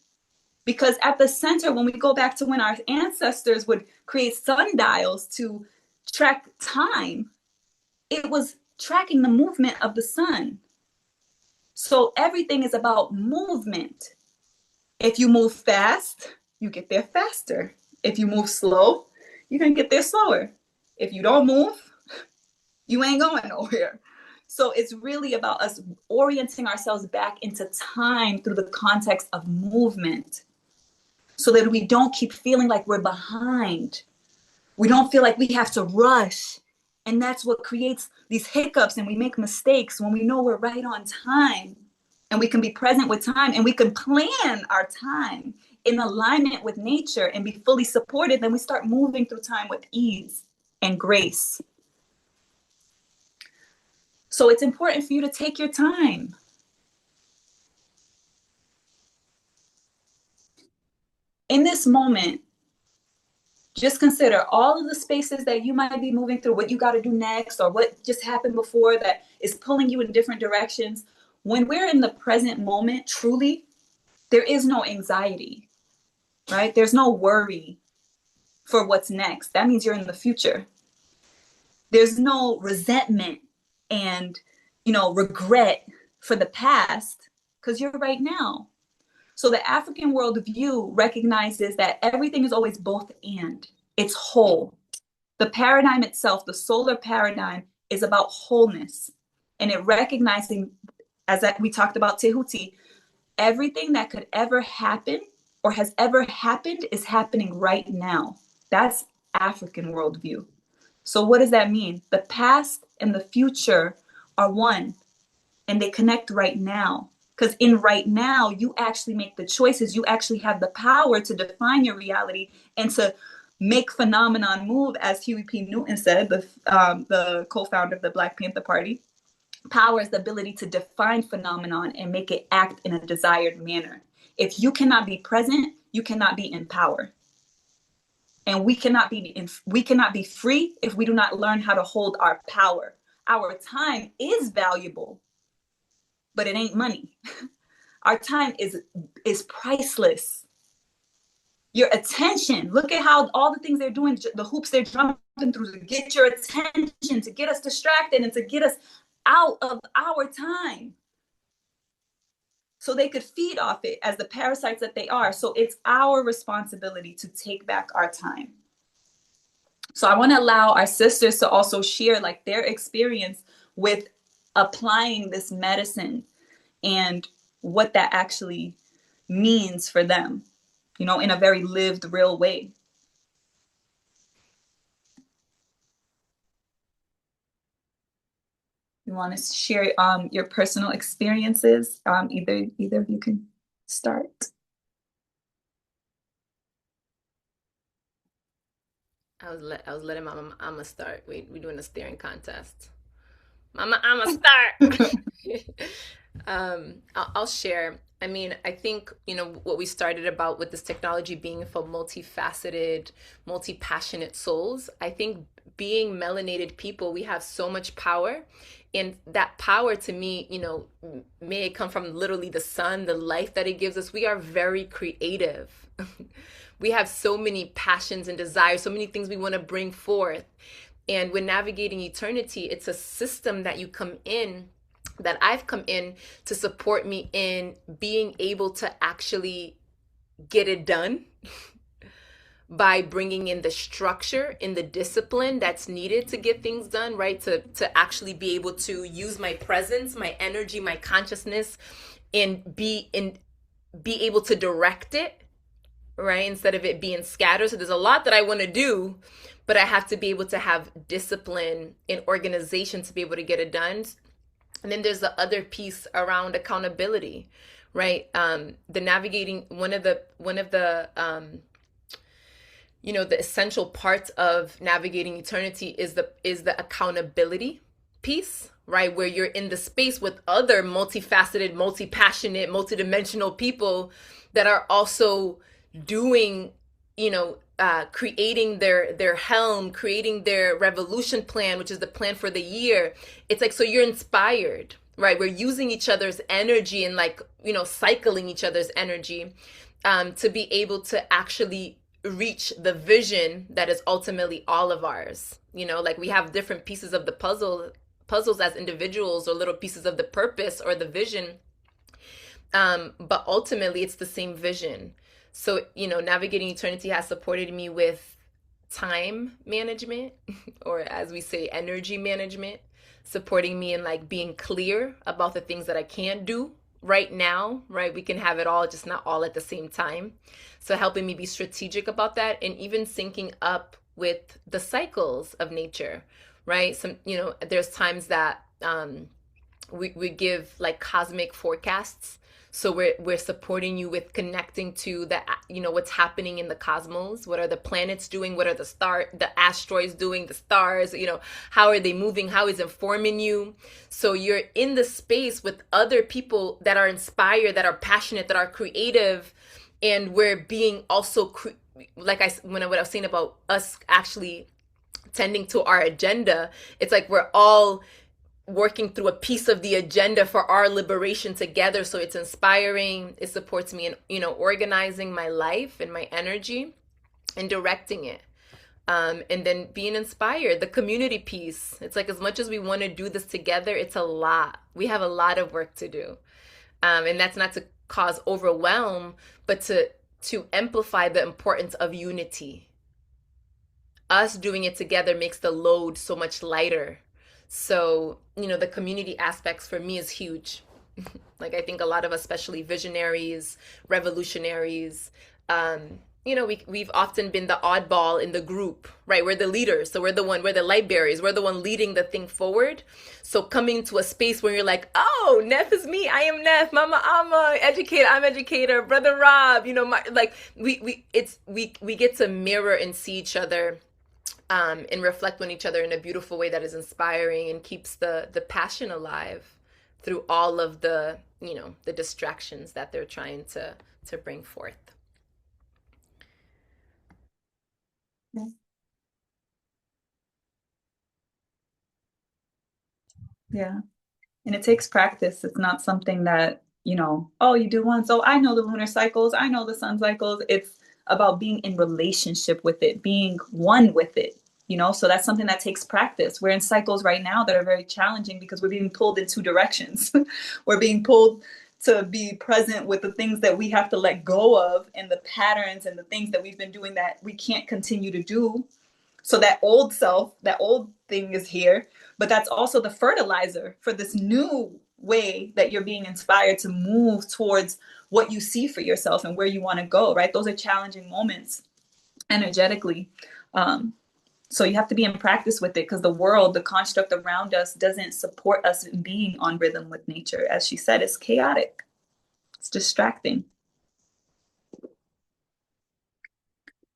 Because at the center, when we go back to when our ancestors would create sundials to track time, it was tracking the movement of the sun. So everything is about movement. If you move fast, you get there faster. If you move slow, you're going to get there slower. If you don't move, you ain't going nowhere. So it's really about us orienting ourselves back into time through the context of movement, so that we don't keep feeling like we're behind. We don't feel like we have to rush. And that's what creates these hiccups, and we make mistakes when we know we're right on time, and we can be present with time, and we can plan our time in alignment with nature and be fully supported. Then we start moving through time with ease and grace. So it's important for you to take your time. In this moment, just consider all of the spaces that you might be moving through, what you got to do next, or what just happened before that is pulling you in different directions. When we're in the present moment, truly, there is no anxiety, right? There's no worry for what's next. That means you're in the future. There's no resentment and, regret for the past, because you're right now. So the African worldview recognizes that everything is always both and. It's whole. The paradigm itself, the solar paradigm, is about wholeness. And it recognizing, as that we talked about Tehuti, everything that could ever happen or has ever happened is happening right now. That's African worldview. So what does that mean? The past and the future are one, and they connect right now. Because in right now, you actually make the choices. You actually have the power to define your reality and to make phenomenon move, as Huey P. Newton said, the co-founder of the Black Panther Party. Power is the ability to define phenomenon and make it act in a desired manner. If you cannot be present, you cannot be in power. And we cannot be free if we do not learn how to hold our power. Our time is valuable, but it ain't money. Our time is priceless. Your attention, look at how all the things they're doing, the hoops they're jumping through to get your attention, to get us distracted and to get us out of our time, so they could feed off it as the parasites that they are. So it's our responsibility to take back our time. So I want to allow our sisters to also share like their experience with applying this medicine and what that actually means for them, in a very lived, real way. You want to share your personal experiences? Either of you can start. I was letting Mama start. We're doing a staring contest. Mama, I'ma start. I'll share. I mean, I think, what we started about with this technology being for multifaceted, multi-passionate souls. I think being melanated people, we have so much power. And that power to me, may it come from literally the sun, the life that it gives us. We are very creative. We have so many passions and desires, so many things we want to bring forth. And when navigating eternity, it's a system that you come in, that I've come in to support me in being able to actually get it done by bringing in the structure and the discipline that's needed to get things done, right? To actually be able to use my presence, my energy, my consciousness, and be able to direct it, right? Instead of it being scattered. So there's a lot that I want to do, but I have to be able to have discipline and organization to be able to get it done. And then there's the other piece around accountability, right? The navigating, one of the the essential part of navigating eternity is the accountability piece, right? Where you're in the space with other multifaceted, multi-passionate, multidimensional people that are also doing, creating their helm, creating their revolution plan, which is the plan for the year. It's like, so you're inspired, right? We're using each other's energy and like, cycling each other's energy, to be able to actually reach the vision that is ultimately all of ours. Like we have different pieces of the puzzles as individuals, or little pieces of the purpose or the vision, but ultimately it's the same vision. So, navigating eternity has supported me with time management, or as we say, energy management, supporting me in like being clear about the things that I can't do right now, right? We can have it all, just not all at the same time. So helping me be strategic about that, and even syncing up with the cycles of nature, right? There's times that we give like cosmic forecasts. So we're supporting you with connecting to what's happening in the cosmos. What are the planets doing? What are the asteroids doing? The stars, how are they moving? How is it informing you? So you're in the space with other people that are inspired, that are passionate, that are creative, and we're being also what I was saying about us actually tending to our agenda. It's like we're all working through a piece of the agenda for our liberation together. So it's inspiring. It supports me in, organizing my life and my energy and directing it. And then being inspired, the community piece. It's like, as much as we want to do this together, it's a lot. We have a lot of work to do. And that's not to cause overwhelm, but to amplify the importance of unity. Us doing it together makes the load so much lighter. So, the community aspects for me is huge. Like, I think a lot of us, especially visionaries, revolutionaries, we've often been the oddball in the group, right? We're the leaders. So we're the light bearers. We're the one leading the thing forward. So coming to a space where you're like, oh, Neff is me. I am Neff. Mama, I'm a educator. I'm educator. Brother Rob, we get to mirror and see each other, and reflect on each other in a beautiful way that is inspiring and keeps the passion alive through all of the distractions that they're trying to bring forth. Yeah. And it takes practice. It's not something that, oh, you do once. Oh, I know the lunar cycles. I know the sun cycles. It's about being in relationship with it, being one with it, So that's something that takes practice. We're in cycles right now that are very challenging because we're being pulled in two directions. We're being pulled to be present with the things that we have to let go of, and the patterns and the things that we've been doing that we can't continue to do. So that old self, that old thing is here, but that's also the fertilizer for this new way that you're being inspired to move towards what you see for yourself and where you want to go, right? Those are challenging moments energetically. So you have to be in practice with it, because the world, the construct around us, doesn't support us in being on rhythm with nature. As she said, it's chaotic. It's distracting.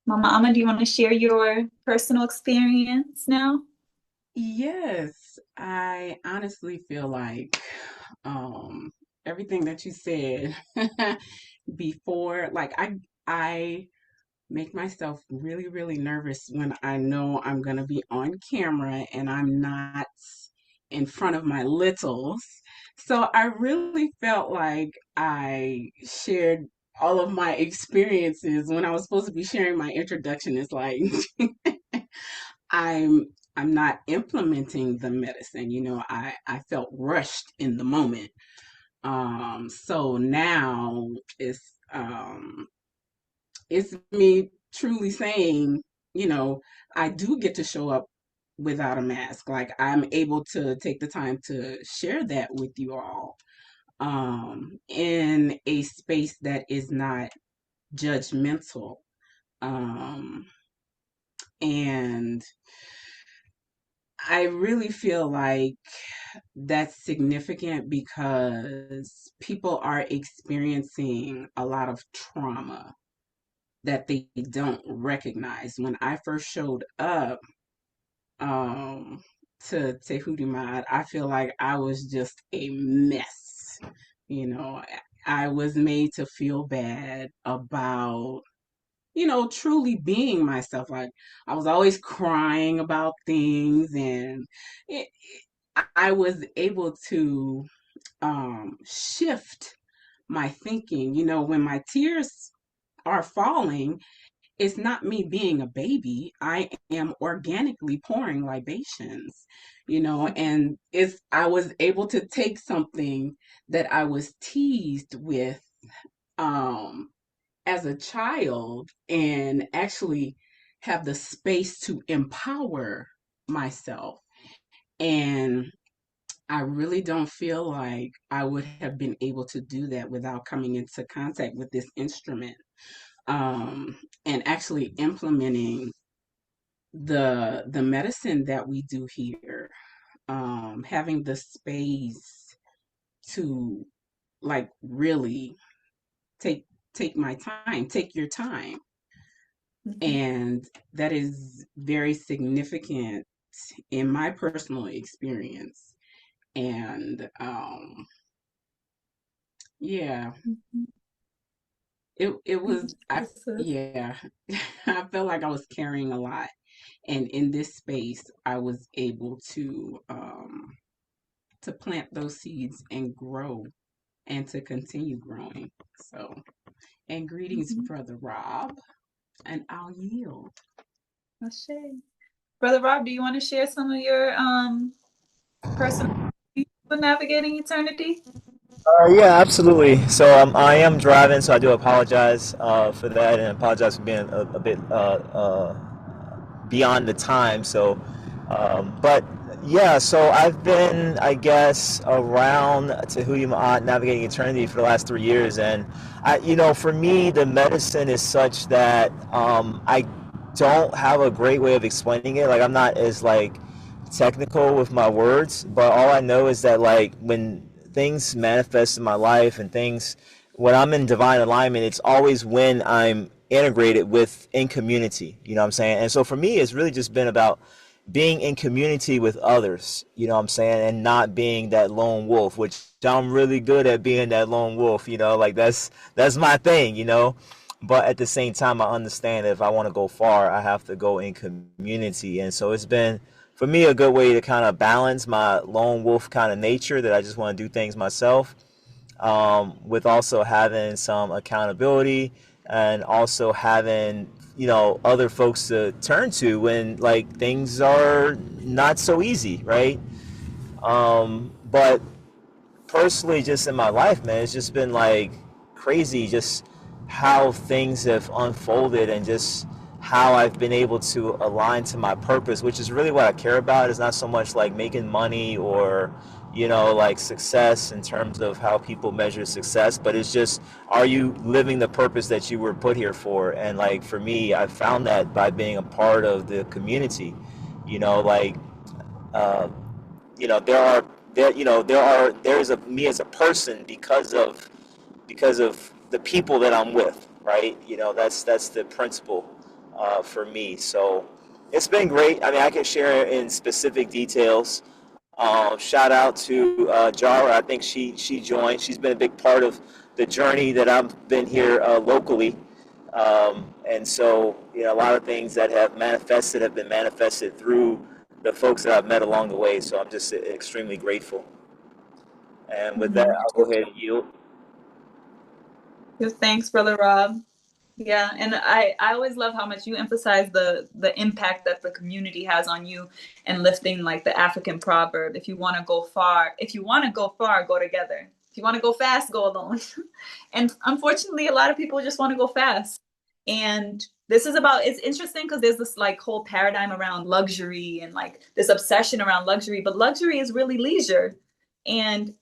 Mama Ama, do you want to share your personal experience now? Yes, I honestly feel like um, everything that you said before, like I make myself really, really nervous when I know I'm gonna be on camera and I'm not in front of my littles. So I really felt like I shared all of my experiences when I was supposed to be sharing my introduction. It's like I'm I'm not implementing the medicine. I felt rushed in the moment. So now um it's me truly saying, I do get to show up without a mask. Like, I'm able to take the time to share that with you all, in a space that is not judgmental. Um, and I really feel like that's significant because people are experiencing a lot of trauma that they don't recognize. When I first showed up um, to Tehudimad, I feel like I was just a mess. You know, I was made to feel bad about, truly being myself. Like I was always crying about things, and I was able to shift my thinking. When my tears are falling, it's not me being a baby. I am organically pouring libations, and it's I was able to take something that I was teased with um as a child and actually have the space to empower myself. And I really don't feel like I would have been able to do that without coming into contact with this instrument, and actually implementing the medicine that we do here, having the space to like really take my time, take your time. Mhm. And that is very significant in my personal experience. And yeah, Mhm. it was Thank I you, sis. yeah, I felt like I was carrying a lot. And in this space, I was able to plant those seeds and grow and to continue growing. So, and greetings, Mhm. Brother Rob, and I'll yield. Ashe. Brother Rob, do you want to share some of your personal with navigating eternity? Yeah, absolutely. So I am driving, so I do apologize for that, and apologize for being a bit beyond the time. So, but yeah, so I've been, I guess, around Tehuti Ma'at navigating eternity for the last 3 years, and for me, the medicine is such that I don't have a great way of explaining it. Like I'm not as like technical with my words, but all I know is that like when things manifest in my life and things when I'm in divine alignment, it's always when I'm integrated with in community, you know what I'm saying? And so for me, it's really just been about being in community with others, you know what I'm saying? And not being that lone wolf, which I'm really good at being that lone wolf, like that's my thing, But at the same time, I understand that if I want to go far, I have to go in community. And so it's been, for me, a good way to kind of balance my lone wolf kind of nature that I just want to do things myself, with also having some accountability and also having other folks to turn to when like things are not so easy, right? But personally, just in my life, man, it's just been like crazy just how things have unfolded and just how I've been able to align to my purpose, which is really what I care about. It's not so much like making money or, like success in terms of how people measure success, but it's just, are you living the purpose that you were put here for? And like for me, I found that by being a part of the community, like, uh, there are there's a me as a person because of the people that I'm with, right? That's the principle for me. So it's been great. I mean, I can share in specific details. Shout out to Jara. I think she joined. She's been a big part of the journey that I've been here locally. And so, a lot of things that have been manifested through the folks that I've met along the way. So I'm just extremely grateful. And with that, Mm-hmm. I'll go ahead and yield. Give thanks, Brother Rob. Yeah, and I always love how much you emphasize the impact that the community has on you and lifting like the African proverb. If you want to go far, if you want to go far, go together. If you want to go fast, go alone. And unfortunately, a lot of people just want to go fast. And this is about it's interesting because there's this like whole paradigm around luxury and like this obsession around luxury, but luxury is really leisure. And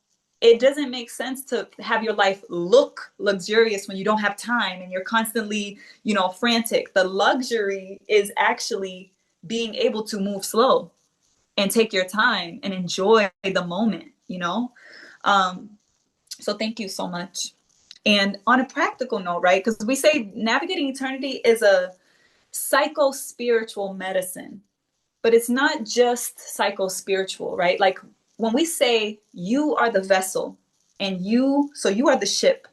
it doesn't make sense to have your life look luxurious when you don't have time and you're constantly, frantic. The luxury is actually being able to move slow and take your time and enjoy the moment. Um, so thank you so much. And on a practical note, right? Because we say navigating eternity is a psycho-spiritual medicine, but it's not just psycho-spiritual, right? Like when we say you are the vessel and so you are the ship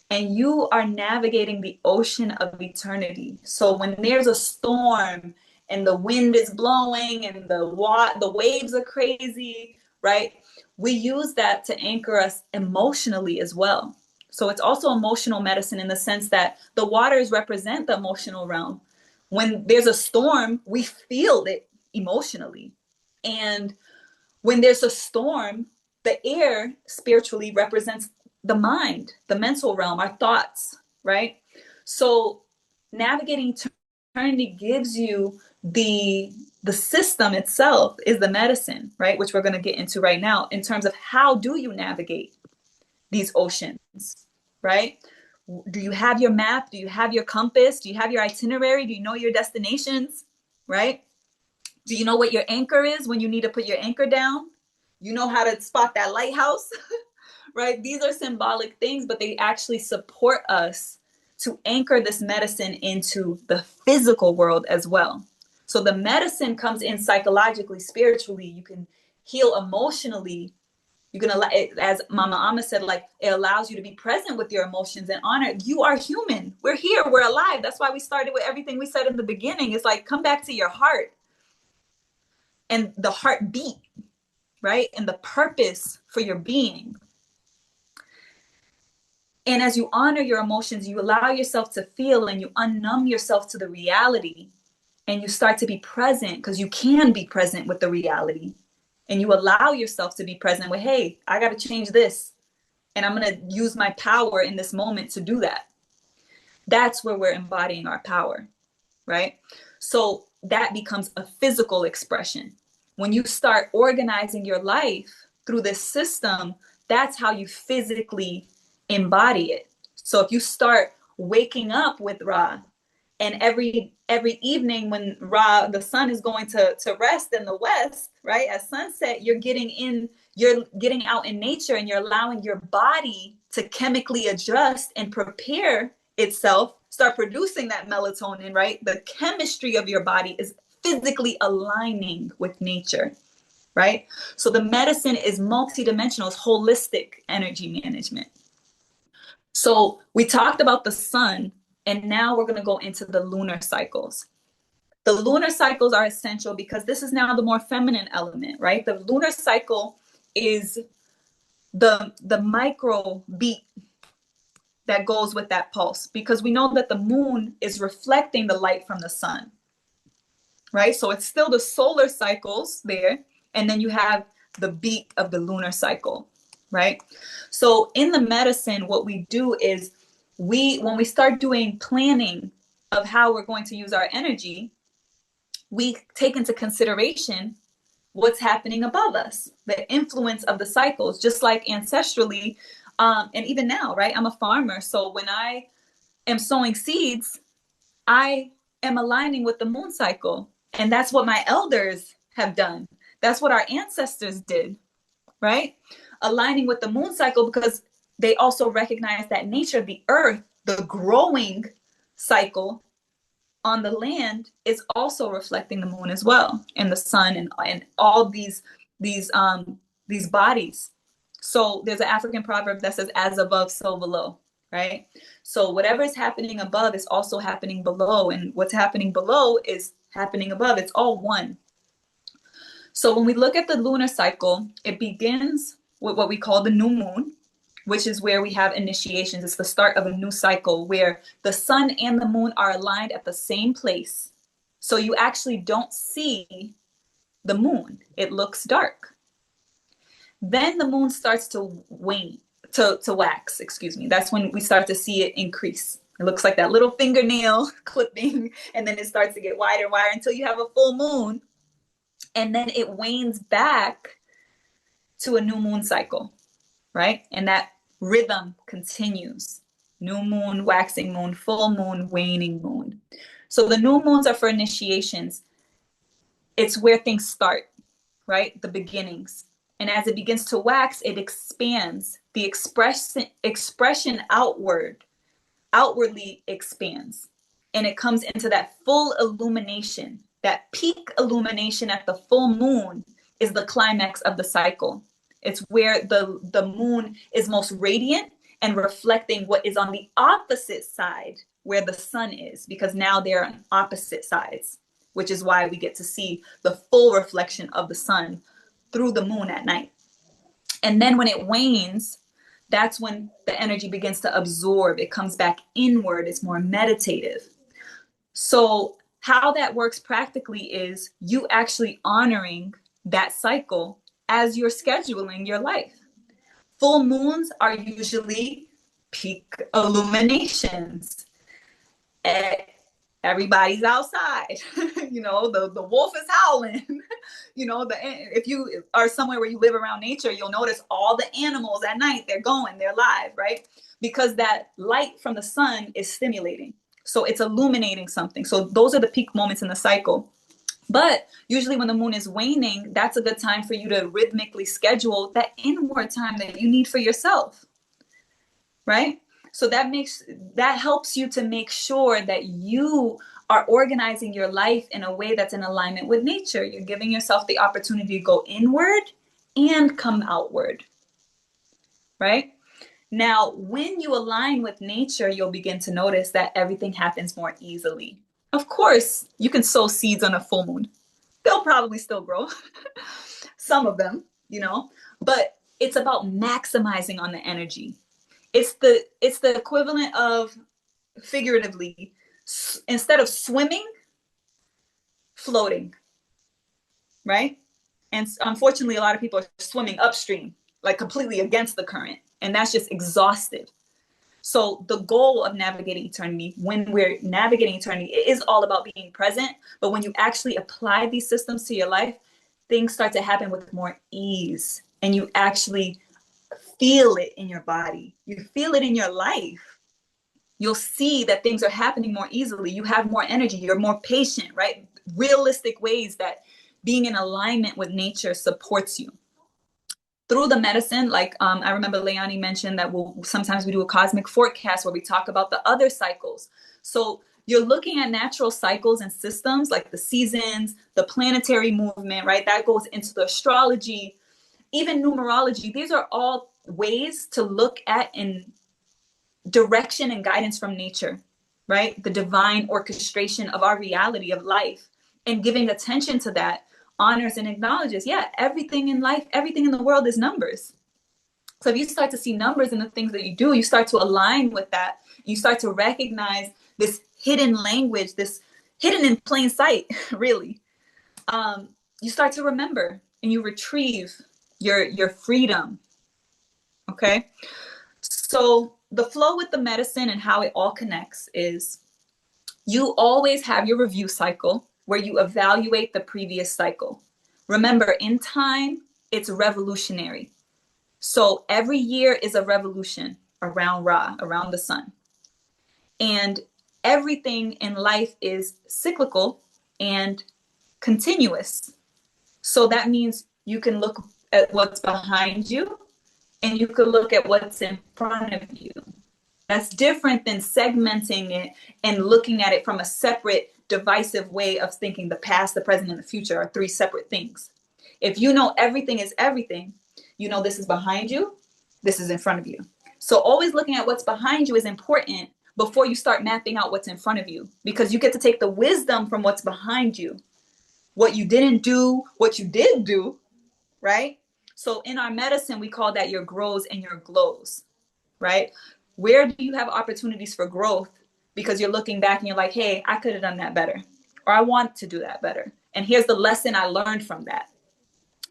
and you are navigating the ocean of eternity. So when there's a storm and the wind is blowing and the waves are crazy, right? We use that to anchor us emotionally as well. So it's also emotional medicine in the sense that the waters represent the emotional realm. When there's a storm, we feel it emotionally. And when there's a storm, the air spiritually represents the mind, the mental realm, our thoughts, right? So navigating eternity gives you the system itself is the medicine, right? Which we're going to get into right now in terms of how do you navigate these oceans, right? Do you have your map? Do you have your compass? Do you have your itinerary? Do you know your destinations, right? Do you know what your anchor is when you need to put your anchor down? You know how to spot that lighthouse, right? These are symbolic things, but they actually support us to anchor this medicine into the physical world as well. So the medicine comes in psychologically, spiritually. You can heal emotionally. You can, as Mama Amma said, like it allows you to be present with your emotions and honor. You are human. We're here. We're alive. That's why we started with everything we said in the beginning. It's like, come back to your heart and the heartbeat, right? And the purpose for your being. And as you honor your emotions, you allow yourself to feel and you unnumb yourself to the reality and you start to be present because you can be present with the reality. And you allow yourself to be present with, hey, I got to change this. And I'm going to use my power in this moment to do that. That's where we're embodying our power, right? So that becomes a physical expression. When you start organizing your life through this system, that's how you physically embody it. So if you start waking up with Ra, and every evening when Ra, the sun is going to rest in the west, right? At sunset, you're getting out in nature and you're allowing your body to chemically adjust and prepare itself, start producing that melatonin, right? The chemistry of your body is physically aligning with nature, right? So the medicine is multidimensional, it's holistic energy management. So we talked about the sun, and now we're going to go into the lunar cycles. The lunar cycles are essential because this is now the more feminine element, right? The lunar cycle is the micro beat that goes with that pulse, because we know that the moon is reflecting the light from the sun, right? So it's still the solar cycles there, and then you have the beat of the lunar cycle, right? So in the medicine, what we do is when we start doing planning of how we're going to use our energy, we take into consideration what's happening above us, the influence of the cycles, just like ancestrally, and even now, right? I'm a farmer. So when I am sowing seeds, I am aligning with the moon cycle. And that's what my elders have done. That's what our ancestors did, right? Aligning with the moon cycle, because they also recognize that nature, the earth, the growing cycle on the land is also reflecting the moon as well, and the sun, and all these bodies. So there's an African proverb that says, as above, so below, right? So whatever is happening above is also happening below, and what's happening below is happening above. It's all one. So when we look at the lunar cycle, it begins with what we call the new moon, which is where we have initiations. It's the start of a new cycle where the sun and the moon are aligned at the same place. So you actually don't see the moon. It looks dark. Then the moon starts to wane, to wax, excuse me. That's when we start to see it increase. It looks like that little fingernail clipping, and then it starts to get wider and wider until you have a full moon. And then it wanes back to a new moon cycle, right? And that rhythm continues. New moon, waxing moon, full moon, waning moon. So the new moons are for initiations. It's where things start, right? The beginnings. And as it begins to wax, it expands the expression outwardly expands, and it comes into that full illumination. That peak illumination at the full moon is the climax of the cycle. It's where the moon is most radiant and reflecting what is on the opposite side where the sun is, because now they're on opposite sides, which is why we get to see the full reflection of the sun through the moon at night. And then when it wanes, that's when the energy begins to absorb. It comes back inward. It's more meditative. So how that works practically is you actually honoring that cycle as you're scheduling your life. Full moons are usually peak illuminations. Everybody's outside. The wolf is howling. If you are somewhere where you live around nature, you'll notice all the animals at night, they're live, right? Because that light from the sun is stimulating. So it's illuminating something. So those are the peak moments in the cycle. But usually when the moon is waning, that's a good time for you to rhythmically schedule that inward time that you need for yourself, right? So that helps you to make sure that you are organizing your life in a way that's in alignment with nature. You're giving yourself the opportunity to go inward and come outward, right? Now, when you align with nature, you'll begin to notice that everything happens more easily. Of course, you can sow seeds on a full moon. They'll probably still grow, some of them, but it's about maximizing on the energy. It's the equivalent of, figuratively, instead of swimming, floating, right? And unfortunately, a lot of people are swimming upstream, like completely against the current, and that's just exhaustive. So the goal of navigating eternity, when we're navigating eternity, it is all about being present. But when you actually apply these systems to your life, things start to happen with more ease, and you actually feel it in your body. You feel it in your life. You'll see that things are happening more easily. You have more energy. You're more patient, right? Realistic ways that being in alignment with nature supports you. Through the medicine, like I remember Leonie mentioned that sometimes we do a cosmic forecast where we talk about the other cycles. So you're looking at natural cycles and systems like the seasons, the planetary movement, right? That goes into the astrology, even numerology. These are all ways to look at in direction and guidance from nature, right? The divine orchestration of our reality of life, and giving attention to that honors and acknowledges, everything in life, everything in the world is numbers. So if you start to see numbers in the things that you do, you start to align with that. You start to recognize this hidden language, this hidden in plain sight, really. You start to remember and you retrieve your freedom. Okay. So the flow with the medicine and how it all connects is you always have your review cycle where you evaluate the previous cycle. Remember, in time, it's revolutionary. So every year is a revolution around Ra, around the sun. And everything in life is cyclical and continuous. So that means you can look at what's behind you and you can look at what's in front of you. That's different than segmenting it and looking at it from a separate divisive way of thinking. The past, the present, and the future are three separate things. If you know everything is everything, you know this is behind you, this is in front of you. So always looking at what's behind you is important before you start mapping out what's in front of you, because you get to take the wisdom from what's behind you, what you didn't do, what you did do, right? So in our medicine, we call that your grows and your glows, right? Where do you have opportunities for growth? Because you're looking back and you're like, hey, I could have done that better, or I want to do that better. And here's the lesson I learned from that.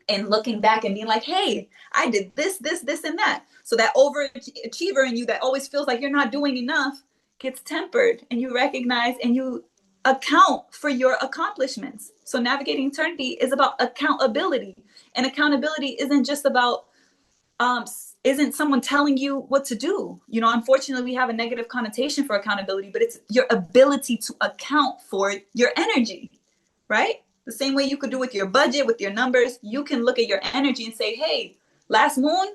And looking back and being like, hey, I did this, this, this, and that. So that overachiever in you that always feels like you're not doing enough gets tempered, and you recognize and you account for your accomplishments. So navigating eternity is about accountability. And accountability isn't just about isn't someone telling you what to do. Unfortunately, we have a negative connotation for accountability, but it's your ability to account for your energy, right? The same way you could do with your budget, with your numbers, you can look at your energy and say, hey, last moon,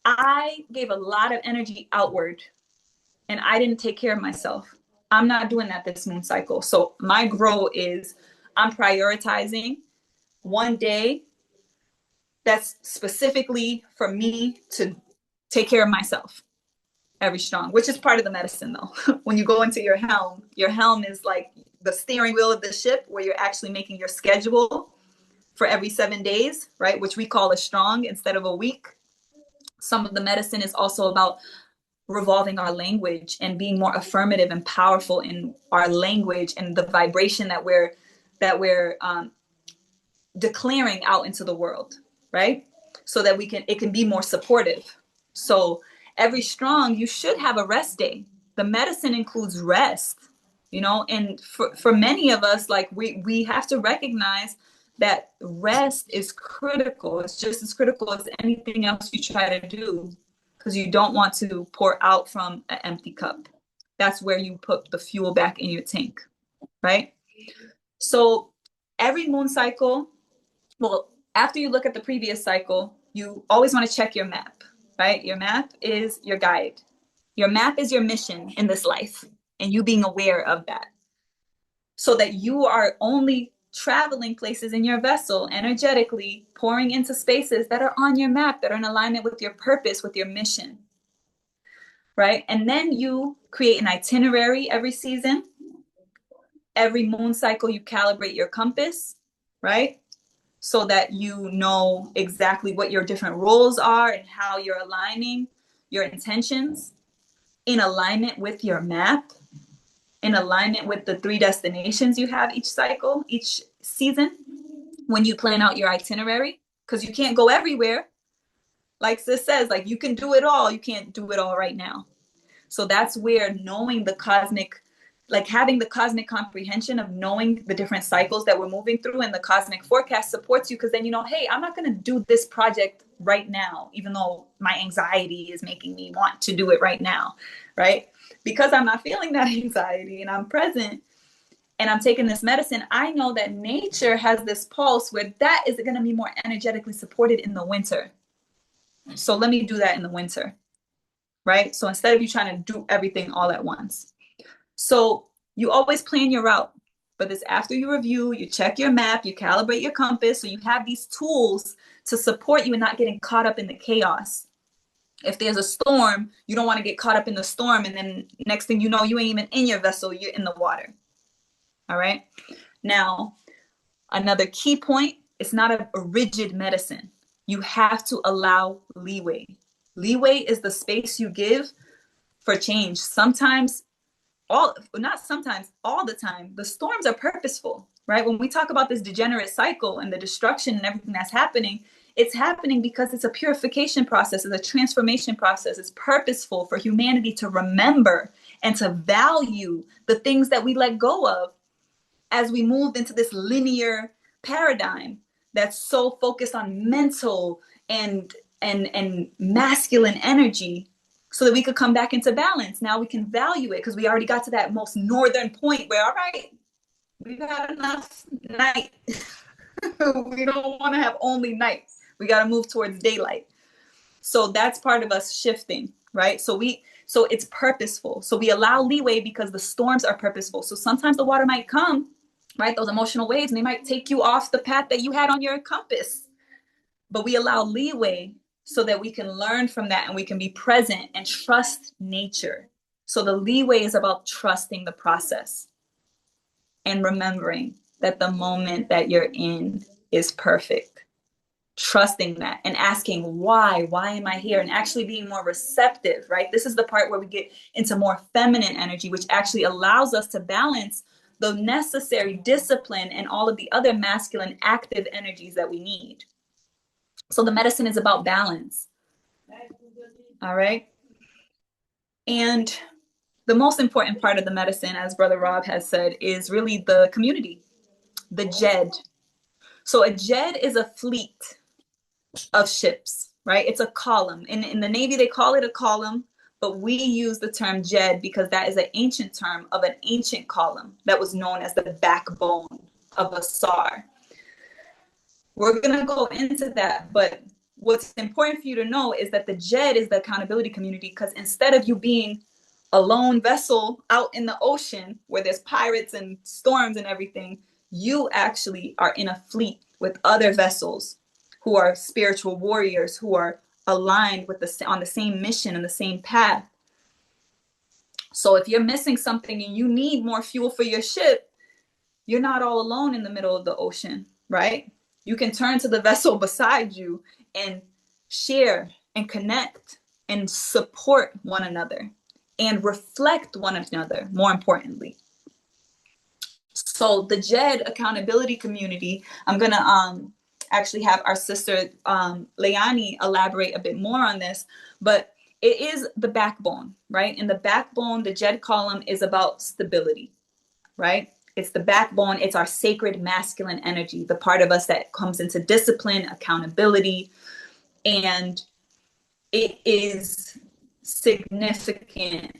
I gave a lot of energy outward and I didn't take care of myself. I'm not doing that this moon cycle. So my grow is I'm prioritizing one day that's specifically for me to take care of myself every strong, which is part of the medicine though. When you go into your helm is like the steering wheel of the ship where you're actually making your schedule for every 7 days, right? Which we call a strong instead of a week. Some of the medicine is also about revolving our language and being more affirmative and powerful in our language and the vibration that we're declaring out into the world, right? So that it can be more supportive. So every strong, you should have a rest day. The medicine includes rest, and for many of us, like we have to recognize that rest is critical. It's just as critical as anything else you try to do, because you don't want to pour out from an empty cup. That's where you put the fuel back in your tank, right? So every moon cycle, well, after you look at the previous cycle, you always want to check your map, right? Your map is your guide. Your map is your mission in this life, and you being aware of that, so that you are only traveling places in your vessel energetically, pouring into spaces that are on your map, that are in alignment with your purpose, with your mission, right? And then you create an itinerary every season. Every moon cycle, you calibrate your compass, right? So that you know exactly what your different roles are and how you're aligning your intentions in alignment with your map, in alignment with the 3 destinations you have each cycle, each season, when you plan out your itinerary, because you can't go everywhere. Like Sis says, like you can do it all, you can't do it all right now. So that's where knowing the cosmic, like having the cosmic comprehension of knowing the different cycles that we're moving through, and the cosmic forecast supports you, because then hey, I'm not going to do this project right now, even though my anxiety is making me want to do it right now, right? Because I'm not feeling that anxiety and I'm present and I'm taking this medicine, I know that nature has this pulse where that is going to be more energetically supported in the winter. So let me do that in the winter, right? So instead of you trying to do everything all at once. So you always plan your route, but this after you review, you check your map, you calibrate your compass, so you have these tools to support you in not getting caught up in the chaos. If there's a storm, you don't want to get caught up in the storm, and then next thing you know, you ain't even in your vessel, you're in the water. All right. Now, another key point, it's not a rigid medicine. You have to allow leeway. Leeway is the space you give for change. Sometimes, not sometimes, all the time, the storms are purposeful, right? When we talk about this degenerate cycle and the destruction and everything that's happening, it's happening because it's a purification process, it's a transformation process. It's purposeful for humanity to remember and to value the things that we let go of as we moved into this linear paradigm that's so focused on mental and masculine energy, so that we could come back into balance. Now we can value it because we already got to that most northern point where, all right, we've had enough night. We don't want to have only nights. We got to move towards daylight. So that's part of us shifting, right? So it's purposeful. So we allow leeway because the storms are purposeful. So sometimes the water might come, right? Those emotional waves, and they might take you off the path that you had on your compass. But we allow leeway so that we can learn from that and we can be present and trust nature. So the leeway is about trusting the process and remembering that the moment that you're in is perfect. Trusting that and asking why am I here, and actually being more receptive, right? This is the part where we get into more feminine energy, which actually allows us to balance the necessary discipline and all of the other masculine active energies that we need. So the medicine is about balance. All right. And the most important part of the medicine, as Brother Rob has said, is really the community, the Jed. So a Jed is a fleet of ships, right? It's a column. In the Navy, they call it a column, but we use the term Jed because that is an ancient term of an ancient column that was known as the backbone of a SAR. We're going to go into that, but what's important for you to know is that the JED is the accountability community, because instead of you being a lone vessel out in the ocean where there's pirates and storms and everything, you actually are in a fleet with other vessels who are spiritual warriors, who are aligned with on the same mission and the same path. So if you're missing something and you need more fuel for your ship, you're not all alone in the middle of the ocean, right? You can turn to the vessel beside you and share and connect and support one another and reflect one another, more importantly. So the JED accountability community, I'm going to actually have our sister Leani elaborate a bit more on this, but it is the backbone, right? In the backbone, the JED column is about stability, right? It's the backbone. It's our sacred masculine energy, the part of us that comes into discipline, accountability, and it is significant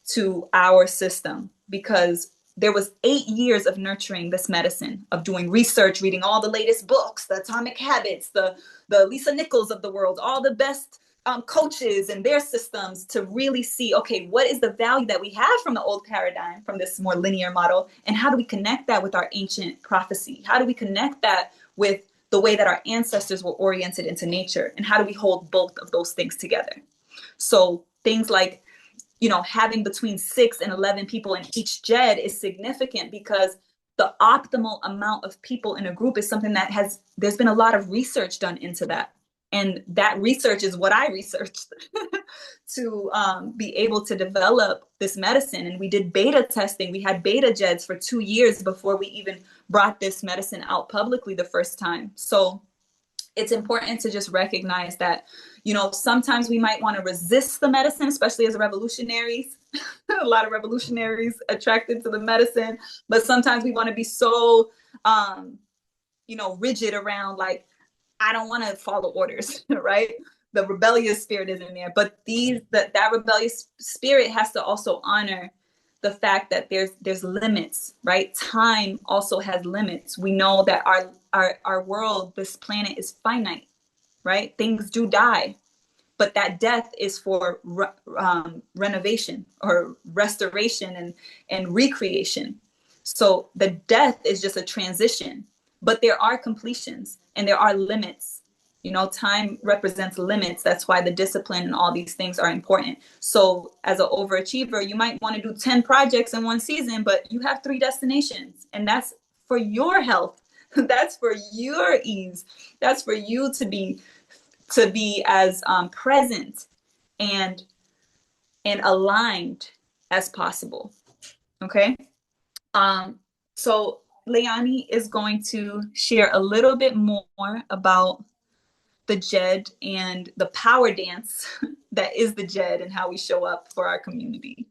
to our system because there was 8 years of nurturing this medicine, of doing research, reading all the latest books, the Atomic Habits, the Lisa Nichols of the world, all the best coaches and their systems to really see, okay, what is the value that we have from the old paradigm, from this more linear model, and how do we connect that with our ancient prophecy? How do we connect that with the way that our ancestors were oriented into nature? And how do we hold both of those things together? So things like, you know, having between 6 and 11 people in each JED is significant because the optimal amount of people in a group is something that there's been a lot of research done into that. And that research is what I researched to be able to develop this medicine. And we did beta testing. We had beta JEDs for 2 years before we even brought this medicine out publicly the first time. So it's important to just recognize that, you know, sometimes we might want to resist the medicine, especially as revolutionaries. A lot of revolutionaries attracted to the medicine, but sometimes we want to be so, you know, rigid around like, I don't want to follow orders, right? The rebellious spirit is in there, but that rebellious spirit has to also honor the fact that there's limits, right? Time also has limits. We know that our world, this planet is finite, right? Things do die, but that death is for renovation or restoration and recreation. So the death is just a transition, but there are completions and there are limits. You know, time represents limits. That's why the discipline and all these things are important. So as an overachiever, you might want to do 10 projects in one season, but you have 3 destinations, and that's for your health. That's for your ease. That's for you to be as present and aligned as possible. Okay. So Leani is going to share a little bit more about the JED and the power dance that is the JED and how we show up for our community.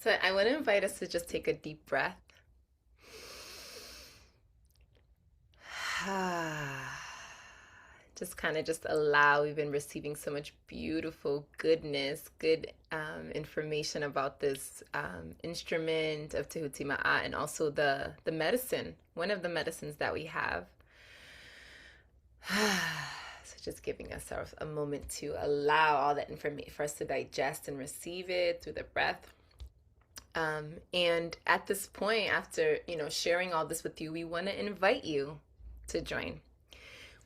So I want to invite us to just take a deep breath. Just kind of just allow. We've been receiving so much beautiful goodness, good information about this instrument of Tehuti Ma'at, and also the medicine, one of the medicines that we have. So just giving ourselves a moment to allow all that information for us to digest and receive it through the breath. And at this point, after sharing all this with you, we want to invite you to join.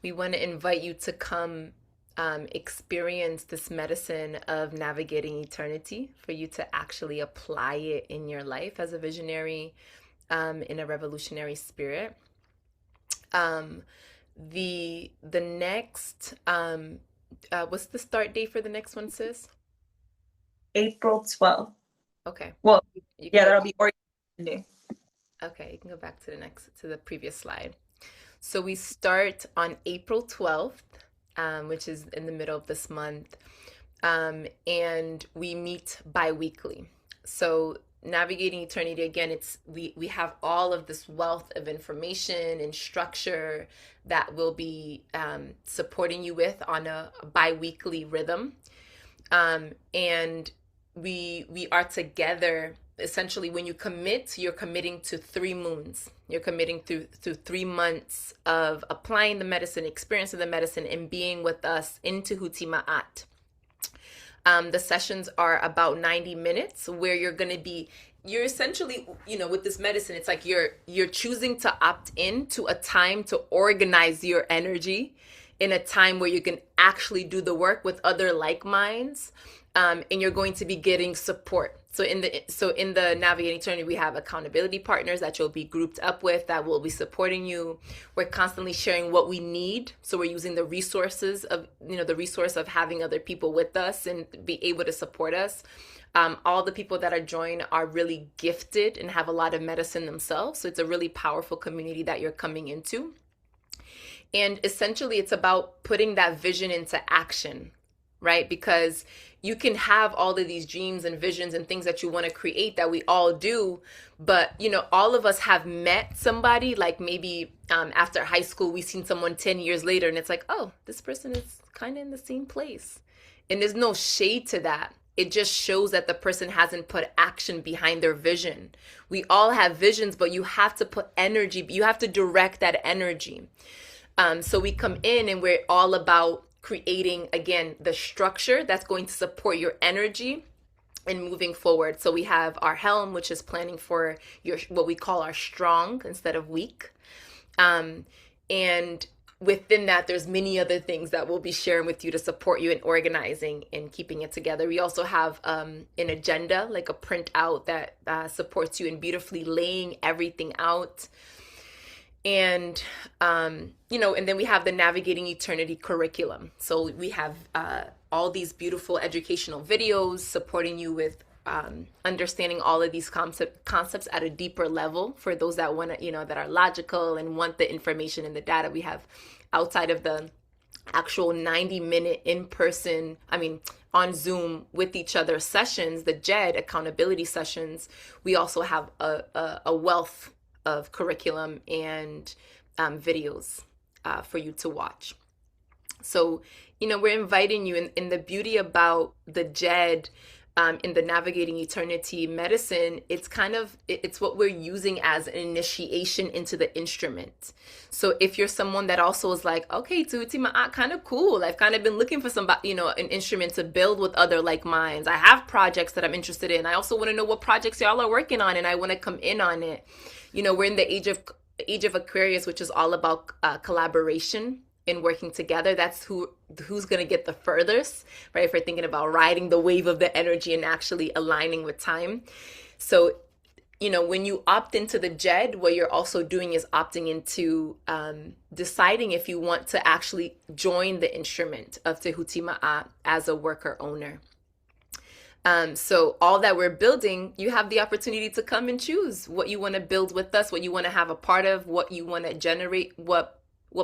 We want to invite you to come experience this medicine of navigating eternity, for you to actually apply it in your life as a visionary, in a revolutionary spirit. The next, what's the start date for the next one, sis? April 12th. Okay. Well, yeah, that'll be orientation day. Okay, you can go back to the previous slide. So we start on April 12th, which is in the middle of this month, and we meet bi-weekly. So navigating eternity, again, we have all of this wealth of information and structure that we'll be supporting you with on a bi-weekly rhythm, and we are together. Essentially, when you commit, you're committing to 3 moons. You're committing through 3 months of applying the medicine, experiencing the medicine, and being with us into Hutimaat. The sessions are about 90 minutes where you're essentially, with this medicine, it's like you're choosing to opt in to a time to organize your energy in a time where you can actually do the work with other like minds, and you're going to be getting support. So in the Navigating Eternity, we have accountability partners that you'll be grouped up with that will be supporting you. We're constantly sharing what we need. So we're using the resources of, the resource of having other people with us and be able to support us. All the people that are joined are really gifted and have a lot of medicine themselves. So it's a really powerful community that you're coming into. And essentially, it's about putting that vision into action, right? Because you can have all of these dreams and visions and things that you want to create that we all do. But, all of us have met somebody, like maybe after high school, we've seen someone 10 years later and it's like, oh, this person is kind of in the same place. And there's no shade to that. It just shows that the person hasn't put action behind their vision. We all have visions, but you have to put energy, you have to direct that energy. So we come in and we're all about creating, again, the structure that's going to support your energy and moving forward. So we have our helm, which is planning for what we call our strong instead of weak. And within that, there's many other things that we'll be sharing with you to support you in organizing and keeping it together. We also have an agenda, like a printout that supports you in beautifully laying everything out. And, and then we have the Navigating Eternity curriculum. So we have all these beautiful educational videos supporting you with understanding all of these concepts at a deeper level for those that want to, that are logical and want the information and the data. We have outside of the actual 90-minute in-person, on Zoom with each other sessions, the JED accountability sessions, we also have a wealth of curriculum and videos for you to watch. So, we're inviting you in the beauty about the JED in the Navigating Eternity medicine, it's what we're using as an initiation into the instrument. So if you're someone that also is like, okay, Tuuti kind of cool. I've kind of been looking for somebody, an instrument to build with other like minds. I have projects that I'm interested in. I also want to know what projects y'all are working on and I want to come in on it. We're in the age of Aquarius, which is all about collaboration and working together. That's who's going to get the furthest, right? If we're thinking about riding the wave of the energy and actually aligning with time. So, when you opt into the JED, what you're also doing is opting into deciding if you want to actually join the instrument of Tehuti Ma'a as a worker owner. So all that we're building, you have the opportunity to come and choose what you want to build with us, what you want to have a part of, what you want to generate, what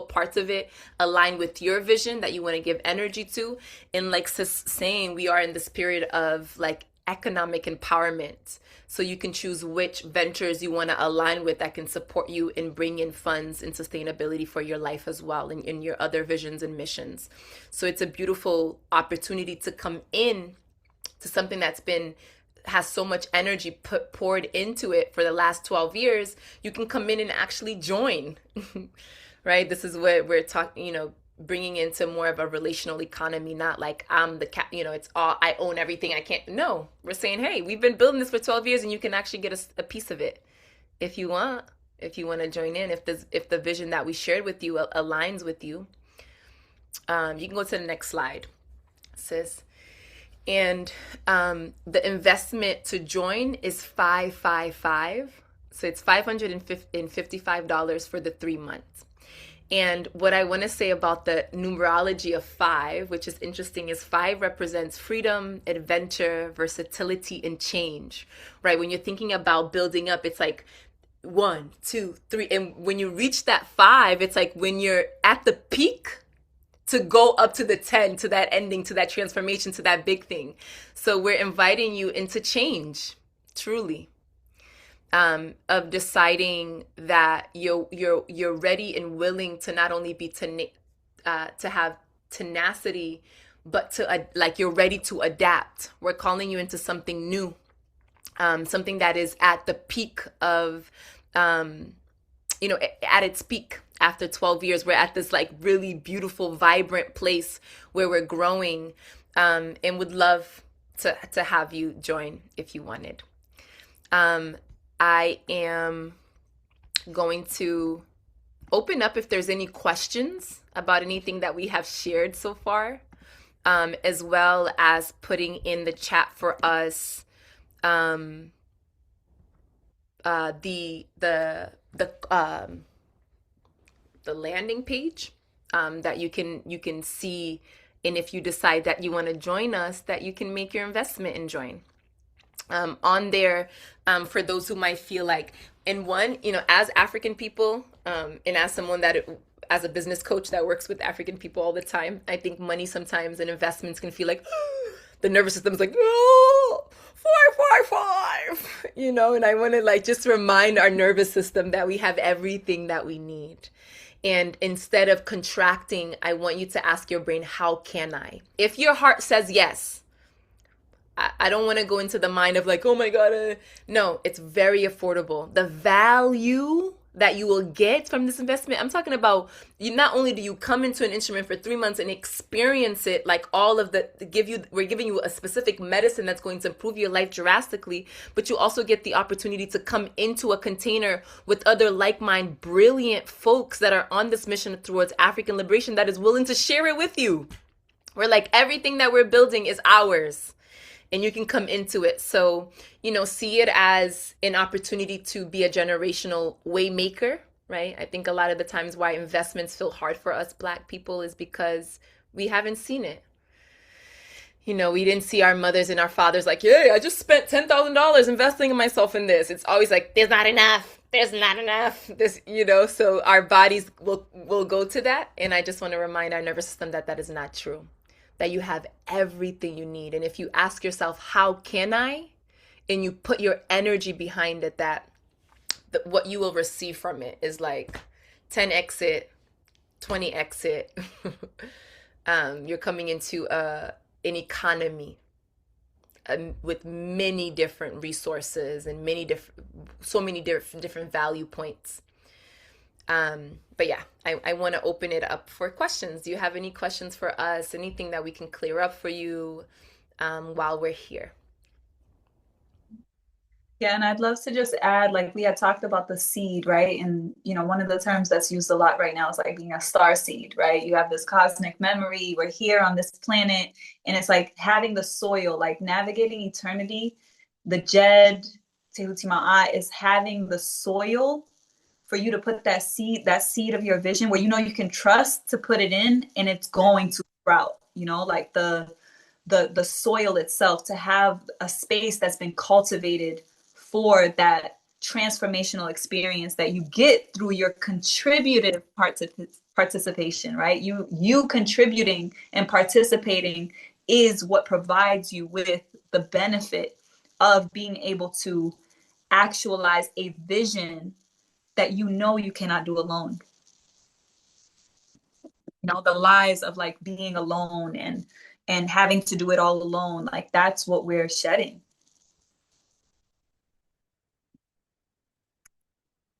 parts of it align with your vision that you want to give energy to. And like Sis saying, we are in this period of like economic empowerment. So you can choose which ventures you want to align with that can support you and bring in funds and sustainability for your life as well and in your other visions and missions. So it's a beautiful opportunity to come in to something has so much energy poured into it for the last 12 years. You can come in and actually join. Right? This is what we're talking, bringing into more of a relational economy, not like I'm the cat, it's all, I own everything. I can't. No, we're saying, hey, we've been building this for 12 years and you can actually get a piece of it if you want to join in, if the vision that we shared with you aligns with you. You can go to the next slide, sis. And the investment to join is $555. So it's $555 for the 3 months. And what I want to say about the numerology of 5, which is interesting, is 5 represents freedom, adventure, versatility, and change, right? When you're thinking about building up, it's like 1, 2, 3. And when you reach that 5, it's like when you're at the peak to go up to the 10, to that ending, to that transformation, to that big thing. So we're inviting you into change, truly. Of deciding that you're ready and willing to not only be to have tenacity, but to you're ready to adapt. We're calling you into something new, something that is at the peak of at its peak after 12 years. We're at this like really beautiful, vibrant place where we're growing, and would love to have you join if you wanted. I am going to open up if there's any questions about anything that we have shared so far, as well as putting in the chat for us the landing page that you can see, and if you decide that you want to join us, that you can make your investment and join. On there, for those who might feel like, and one, as African people, and as someone as a business coach that works with African people all the time, I think money sometimes and investments can feel like the nervous system is like, no, 555, and I want to like just remind our nervous system that we have everything that we need. And instead of contracting, I want you to ask your brain, how can I? If your heart says yes, I don't want to go into the mind of like, oh my God. No, it's very affordable. The value that you will get from this investment, I'm talking about, not only do you come into an instrument for 3 months and experience it, like all of we're giving you a specific medicine that's going to improve your life drastically, but you also get the opportunity to come into a container with other like-minded, brilliant folks that are on this mission towards African liberation that is willing to share it with you. We're like, everything that we're building is ours. And you can come into it. So, see it as an opportunity to be a generational way maker, right? I think a lot of the times why investments feel hard for us Black people is because we haven't seen it. We didn't see our mothers and our fathers like, yeah, I just spent $10,000 investing in myself in this. It's always like, there's not enough. There's not enough. So our bodies will go to that. And I just want to remind our nervous system that is not true. That you have everything you need. And if you ask yourself, how can I? And you put your energy behind it, that what you will receive from it is like 10x it, 20x it. You're coming into an economy with many different resources and so many different value points. But yeah, I want to open it up for questions. Do you have any questions for us? Anything that we can clear up for you while we're here? Yeah, and I'd love to just add, like we had talked about the seed, right? And one of the terms that's used a lot right now is like being a star seed, right? You have this cosmic memory. We're here on this planet, and it's like having the soil, like navigating eternity. The Jed Tehuti is having the soil for you to put that seed of your vision where you can trust to put it in, and it's going to sprout, like the soil itself, to have a space that's been cultivated for that transformational experience that you get through your contributive participation, right? You contributing and participating is what provides you with the benefit of being able to actualize a vision that you cannot do alone. The lies of like being alone and having to do it all alone, like that's what we're shedding.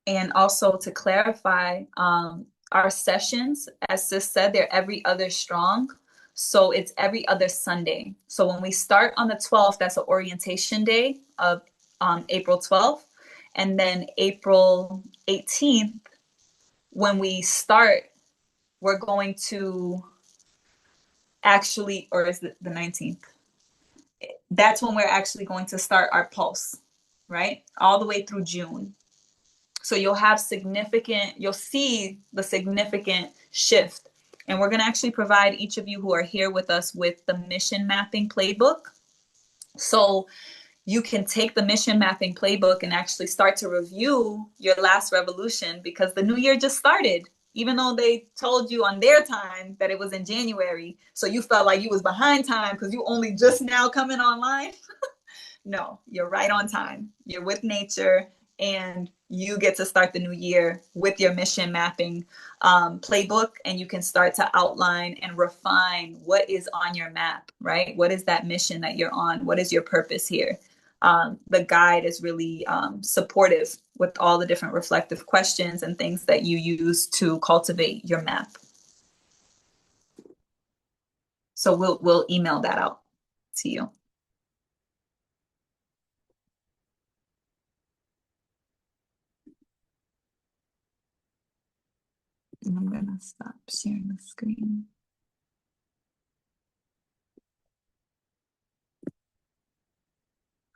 And also to clarify, our sessions, as Sis said, they're every other strong. So it's every other Sunday. So when we start on the 12th, that's an orientation day of April 12th. And then April 18th, when we start, we're going to actually, or is it the 19th? That's when we're actually going to start our pulse, right? All the way through June. So you'll see the significant shift. And we're going to actually provide each of you who are here with us with the mission mapping playbook. So you can take the mission mapping playbook and actually start to review your last revolution, because the new year just started, even though they told you on their time that it was in January. So you felt like you was behind time because you only just now coming online. No, you're right on time. You're with nature, and you get to start the new year with your mission mapping playbook, and you can start to outline and refine what is on your map, right? What is that mission that you're on? What is your purpose here? the guide is really supportive with all the different reflective questions and things that you use to cultivate your map. So we'll email that out to you. And I'm gonna stop sharing the screen.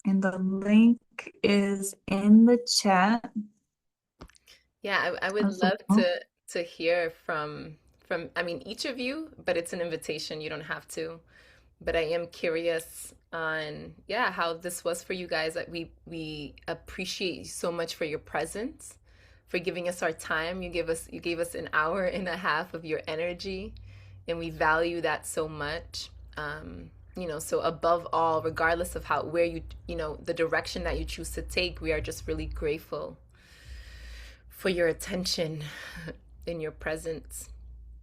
And the link is in the chat. Yeah, I would love to hear from I mean each of you, but it's an invitation. You don't have to. But I am curious on how this was for you guys. That we appreciate you so much for your presence, for giving us our time. You gave us an hour and a half of your energy, and we value that so much. So above all, regardless of where you the direction that you choose to take, we are just really grateful for your attention and your presence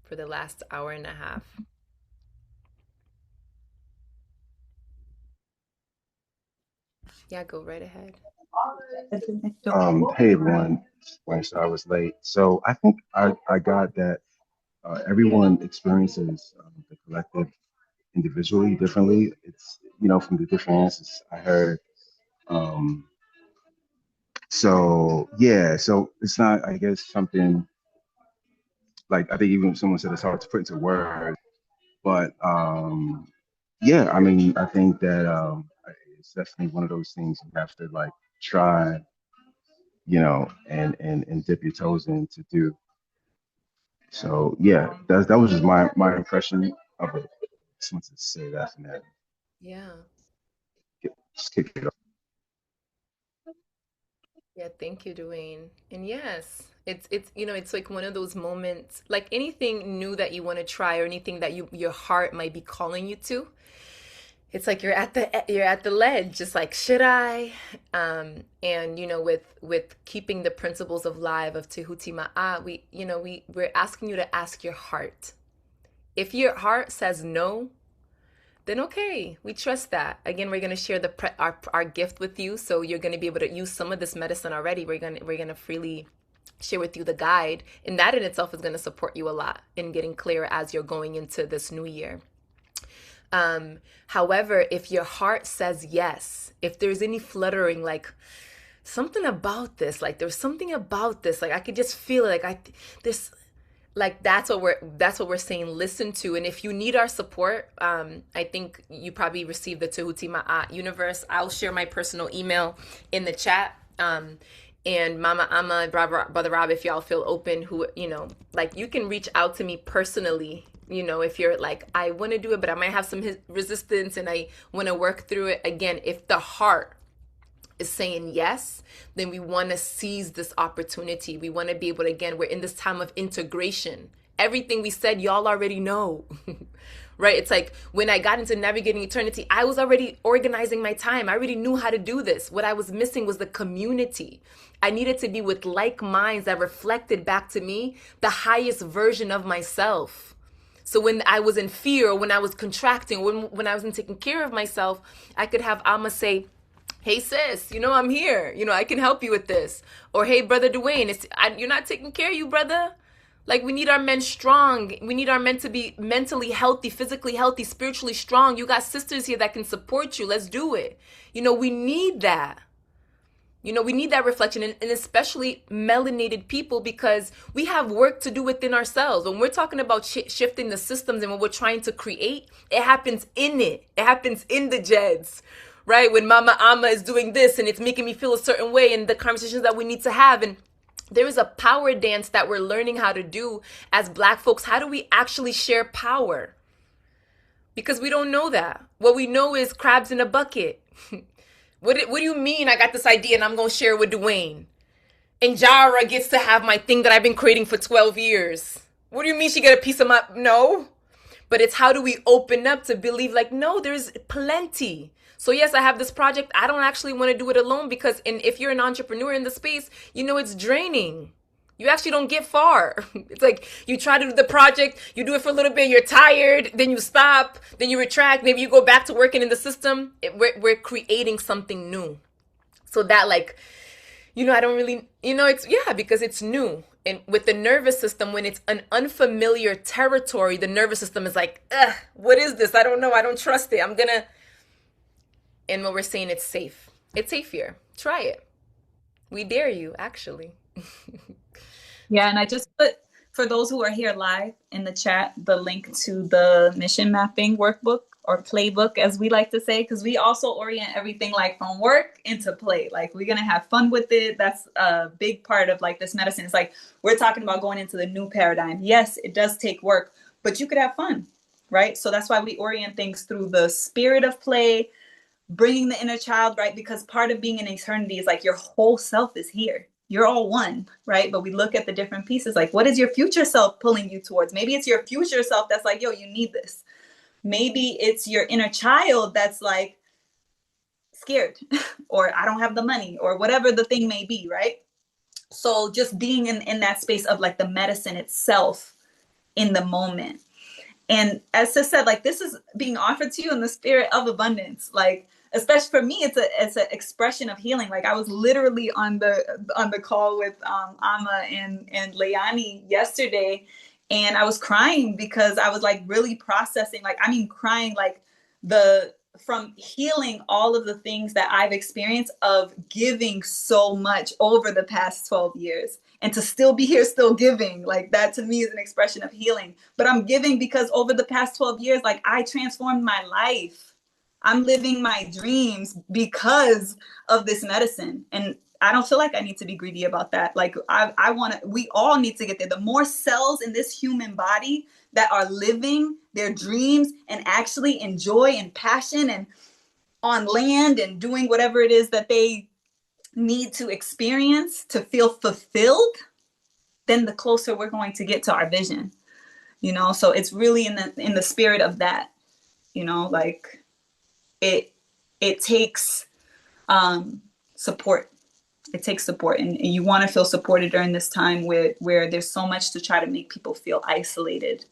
for the last hour and a half. Yeah, go right ahead. Hey everyone, so I was late. So I think I got that everyone experiences the collective individually differently. It's from the different answers I heard. So yeah, so it's not, I guess, something like, I think even someone said it's hard to put into words, but yeah, I mean, I think that it's definitely one of those things you have to like try, and dip your toes in to do. So yeah, that was just my impression of it. Just wanted to say that and that. Yeah. Just kick it off. Yeah, thank you, Dwayne. And yes, it's like one of those moments, like anything new that you want to try or anything that your heart might be calling you to. It's like you're at the ledge, just like, should I? And with keeping the principles of life of Tehuti Ma'a, we're asking you to ask your heart. If your heart says no, then okay, we trust that. Again, we're gonna share our gift with you, so you're gonna be able to use some of this medicine already. We're gonna freely share with you the guide, and that in itself is gonna support you a lot in getting clearer as you're going into this new year. However, if your heart says yes, if there's any fluttering, like something about this, like there's something about this, like I could just feel it, that's what we're saying, listen to. And if you need our support, I think you probably received the Tehuti Ma'a universe. I'll share my personal email in the chat. And Mama Amma, Brother Rob, if y'all feel open, you can reach out to me personally. If you're like, I want to do it, but I might have some resistance and I want to work through it. Again, if the heart is saying yes, then we want to seize this opportunity. We want to be able to, again, we're in this time of integration. Everything we said, y'all already know, right? It's like when I got into Navigating Eternity, I was already organizing my time. I already knew how to do this. What I was missing was the community. I needed to be with like minds that reflected back to me the highest version of myself. So when I was in fear, or when I was contracting, when I wasn't taking care of myself, I could have Amma say, hey sis, I'm here. I can help you with this. Or hey, Brother Dwayne, you're not taking care of you, brother. Like, we need our men strong. We need our men to be mentally healthy, physically healthy, spiritually strong. You got sisters here that can support you. Let's do it. We need that. We need that reflection, and especially melanated people, because we have work to do within ourselves. When we're talking about shifting the systems and what we're trying to create, it happens in it. It happens in the Jeds, right? When Mama Amma is doing this and it's making me feel a certain way, and the conversations that we need to have. And there is a power dance that we're learning how to do as Black folks. How do we actually share power? Because we don't know that. What we know is crabs in a bucket. What do you mean I got this idea and I'm going to share it with Dwayne? And Jara gets to have my thing that I've been creating for 12 years. What do you mean she get a piece of my... No. But it's how do we open up to believe, like, no, there's plenty. So yes, I have this project. I don't actually want to do it alone, because if you're an entrepreneur in the space, it's draining. You actually don't get far. It's like you try to do the project, you do it for a little bit, you're tired, then you stop, then you retract, maybe you go back to working in the system. We're creating something new. So that, like, I don't really, it's, yeah, because it's new. And with the nervous system, when it's an unfamiliar territory, the nervous system is like, ugh, what is this? I don't know. I don't trust it. And when we're saying it's safe, it's safe here. Try it. We dare you, actually. Yeah, and I just put, for those who are here live in the chat, the link to the mission mapping workbook or playbook, as we like to say, because we also orient everything like from work into play. Like we're going to have fun with it. That's a big part of like this medicine. It's like we're talking about going into the new paradigm. Yes, it does take work, but you could have fun, right? So that's why we orient things through the spirit of play, bringing the inner child, right? Because part of being in eternity is like your whole self is here. You're all one, right? But we look at the different pieces, like what is your future self pulling you towards? Maybe it's your future self that's like, yo, you need this. Maybe it's your inner child that's like scared or I don't have the money or whatever the thing may be, right? So just being in that space of like the medicine itself in the moment. And as Sis said, like this is being offered to you in the spirit of abundance. Like, especially for me, it's an expression of healing. Like I was literally on the call with Amma and Leani yesterday, and I was crying because I was like really processing, like I mean crying like from healing all of the things that I've experienced of giving so much over the past 12 years. And to still be here, still giving, like that to me is an expression of healing. But I'm giving because over the past 12 years, like I transformed my life. I'm living my dreams because of this medicine. And I don't feel like I need to be greedy about that. Like I want to, we all need to get there. The more cells in this human body that are living their dreams and actually enjoy and passion and on land and doing whatever it is that they need to experience to feel fulfilled, then the closer we're going to get to our vision. So it's really in the spirit of that, like it takes support. It takes support, and you want to feel supported during this time where there's so much to try to make people feel isolated.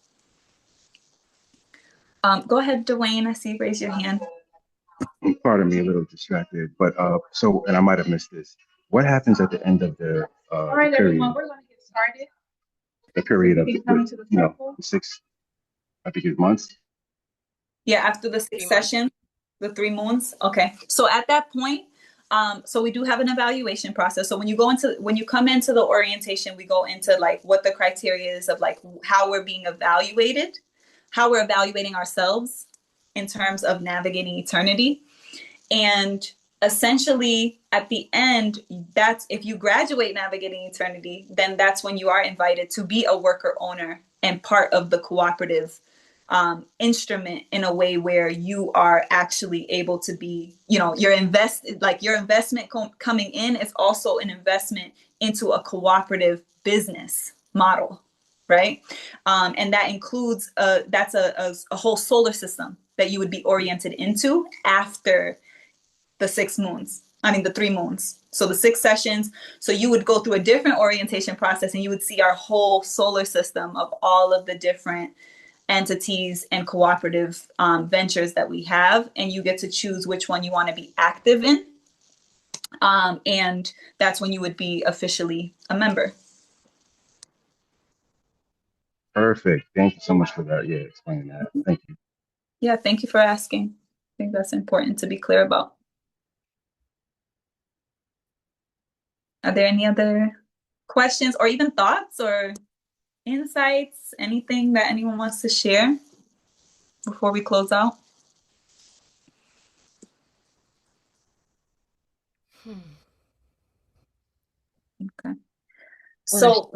Go ahead, Dwayne. I see you raise your hand. Pardon me, a little distracted, but so, and I might have missed this. What happens at the end of the All right, the period? everyone, we're going to get started. The period of the 6, I think it's months. Yeah, after the 6 sessions, the 3 moons. Okay, so at that point, so we do have an evaluation process. So when you come into the orientation, we go into like what the criteria is of like how we're being evaluated, how we're evaluating ourselves in terms of navigating eternity. And essentially at the end, that's if you graduate navigating eternity, then that's when you are invited to be a worker owner and part of the cooperative instrument in a way where you are actually able to be, your investment coming in is also an investment into a cooperative business model, right? And that includes that's a whole solar system that you would be oriented into after the 6 moons. The 3 moons. So the 6 sessions. So you would go through a different orientation process and you would see our whole solar system of all of the different entities and cooperative ventures that we have. And you get to choose which one you want to be active in. And that's when you would be officially a member. Perfect. Thank you so much for that. Yeah, explaining that. Thank you. Yeah, thank you for asking. I think that's important to be clear about. Are there any other questions or even thoughts or insights, anything that anyone wants to share before we close out? Okay. So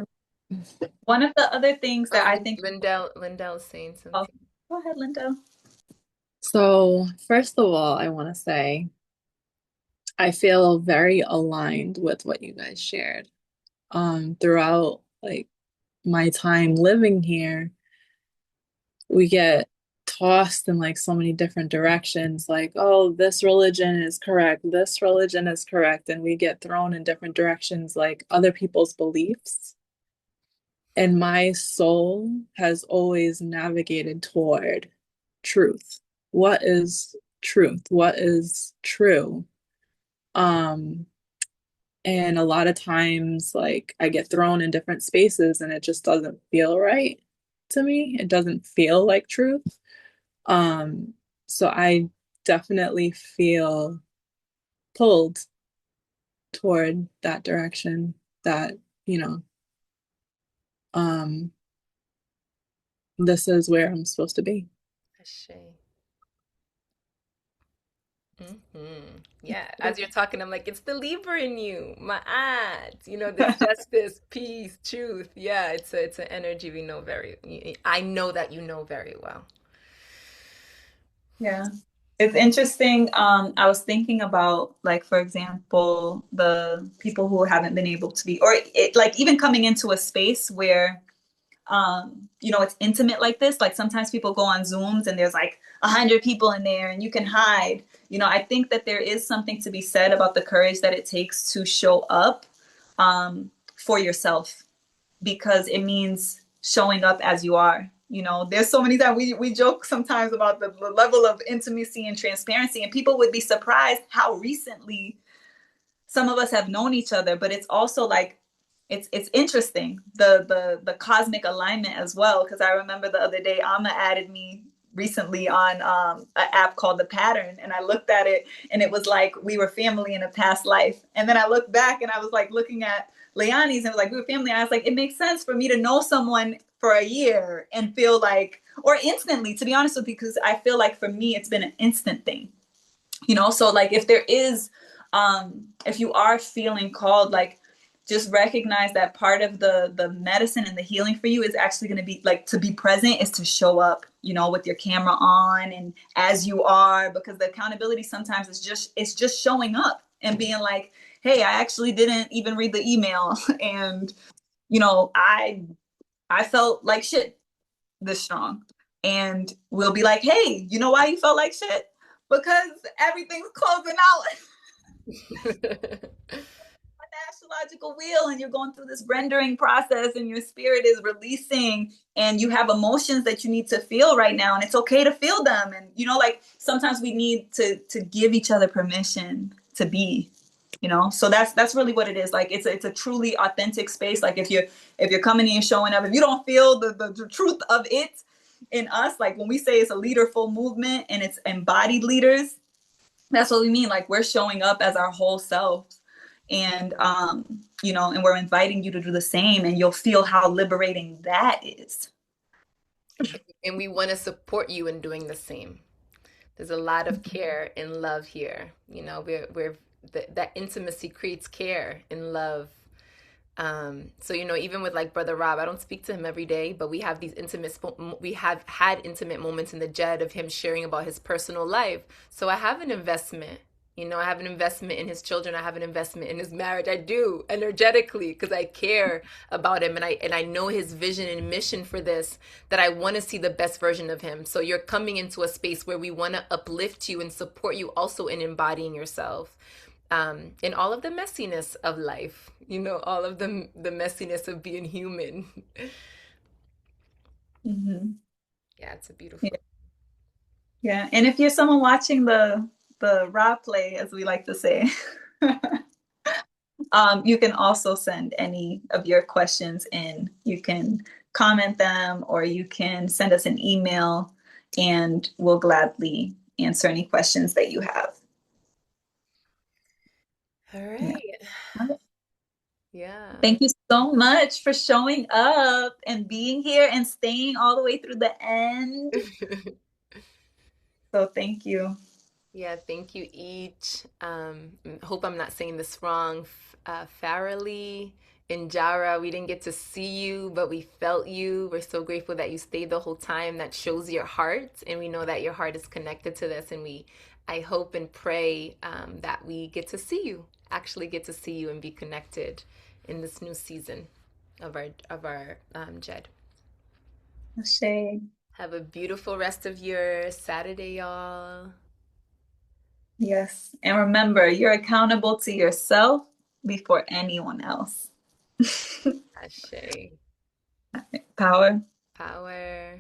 one of the other things that I think Lindell's saying something. Oh, go ahead, Lindell. So first of all, I want to say I feel very aligned with what you guys shared. Throughout like my time living here, we get tossed in like so many different directions, like, oh, this religion is correct, this religion is correct, and we get thrown in different directions, like other people's beliefs. And my soul has always navigated toward truth. What is truth? What is true? Um, and a lot of times, like, I get thrown in different spaces and it just doesn't feel right to me. It doesn't feel like truth. Um, so I definitely feel pulled toward that direction that, you know, um, this is where I'm supposed to be. Ashe. Yeah, as you're talking, I'm like, it's the Libra in you, my aunt. You know, this justice, peace, truth. Yeah, it's an energy we know I know that you know very well. Yeah. It's interesting. I was thinking about, like, for example, the people who haven't been able to be, or it, like, even coming into a space where, it's intimate like this. Like sometimes people go on Zooms and there's like 100 people in there and you can hide. I think that there is something to be said about the courage that it takes to show up for yourself, because it means showing up as you are. There's so many times we joke sometimes about the level of intimacy and transparency, and people would be surprised how recently some of us have known each other. But it's also like it's interesting, the cosmic alignment as well, because I remember the other day Amma added me recently on an app called The Pattern, and I looked at it and it was like we were family in a past life. And then I looked back and I was like looking at Leonie's and it was like we were family, and I was like, it makes sense for me to know someone for a year and feel like, or instantly, to be honest with you, because I feel like for me it's been an instant thing. So like if there is if you are feeling called, like, just recognize that part of the medicine and the healing for you is actually going to be like to be present, is to show up, with your camera on and as you are, because the accountability sometimes is just showing up and being like, hey, I actually didn't even read the email and I felt like shit this strong. And we'll be like, hey, you know why you felt like shit? Because everything's closing out the astrological wheel, and you're going through this rendering process and your spirit is releasing, and you have emotions that you need to feel right now, and it's okay to feel them. And like sometimes we need to give each other permission to be, so that's really what it is. Like it's a truly authentic space. Like if you're coming in and showing up, if you don't feel the truth of it in us, like when we say it's a leaderful movement and it's embodied leaders, that's what we mean. Like we're showing up as our whole selves, and and we're inviting you to do the same, and you'll feel how liberating that is. And we want to support you in doing the same. There's a lot of care and love here. That intimacy creates care and love. So even with like Brother Rob, I don't speak to him every day, but we have had intimate moments in the Jed of him sharing about his personal life. So I have an investment. I have an investment in his children. I have an investment in his marriage. I do, energetically, because I care about him, and I know his vision and mission for this, that I want to see the best version of him. So you're coming into a space where we want to uplift you and support you also in embodying yourself. In all of the messiness of life, all of the messiness of being human. Mm-hmm. Yeah, it's a beautiful. Yeah. Yeah, and if you're someone watching the raw play, as we like to say, you can also send any of your questions in. You can comment them, or you can send us an email, and we'll gladly answer any questions that you have. All Yeah. right. Yeah. Thank you so much for showing up and being here and staying all the way through the end. So thank you. Yeah, thank you each. Hope I'm not saying this wrong. Farrelly and Jara, we didn't get to see you, but we felt you. We're so grateful that you stayed the whole time. That shows your heart, and we know that your heart is connected to this. And I hope and pray that we get to see you, actually get to see you and be connected in this new season of our Jed. Shay. Have a beautiful rest of your Saturday, y'all. Yes. And remember, you're accountable to yourself before anyone else. Ashe. Power. Power.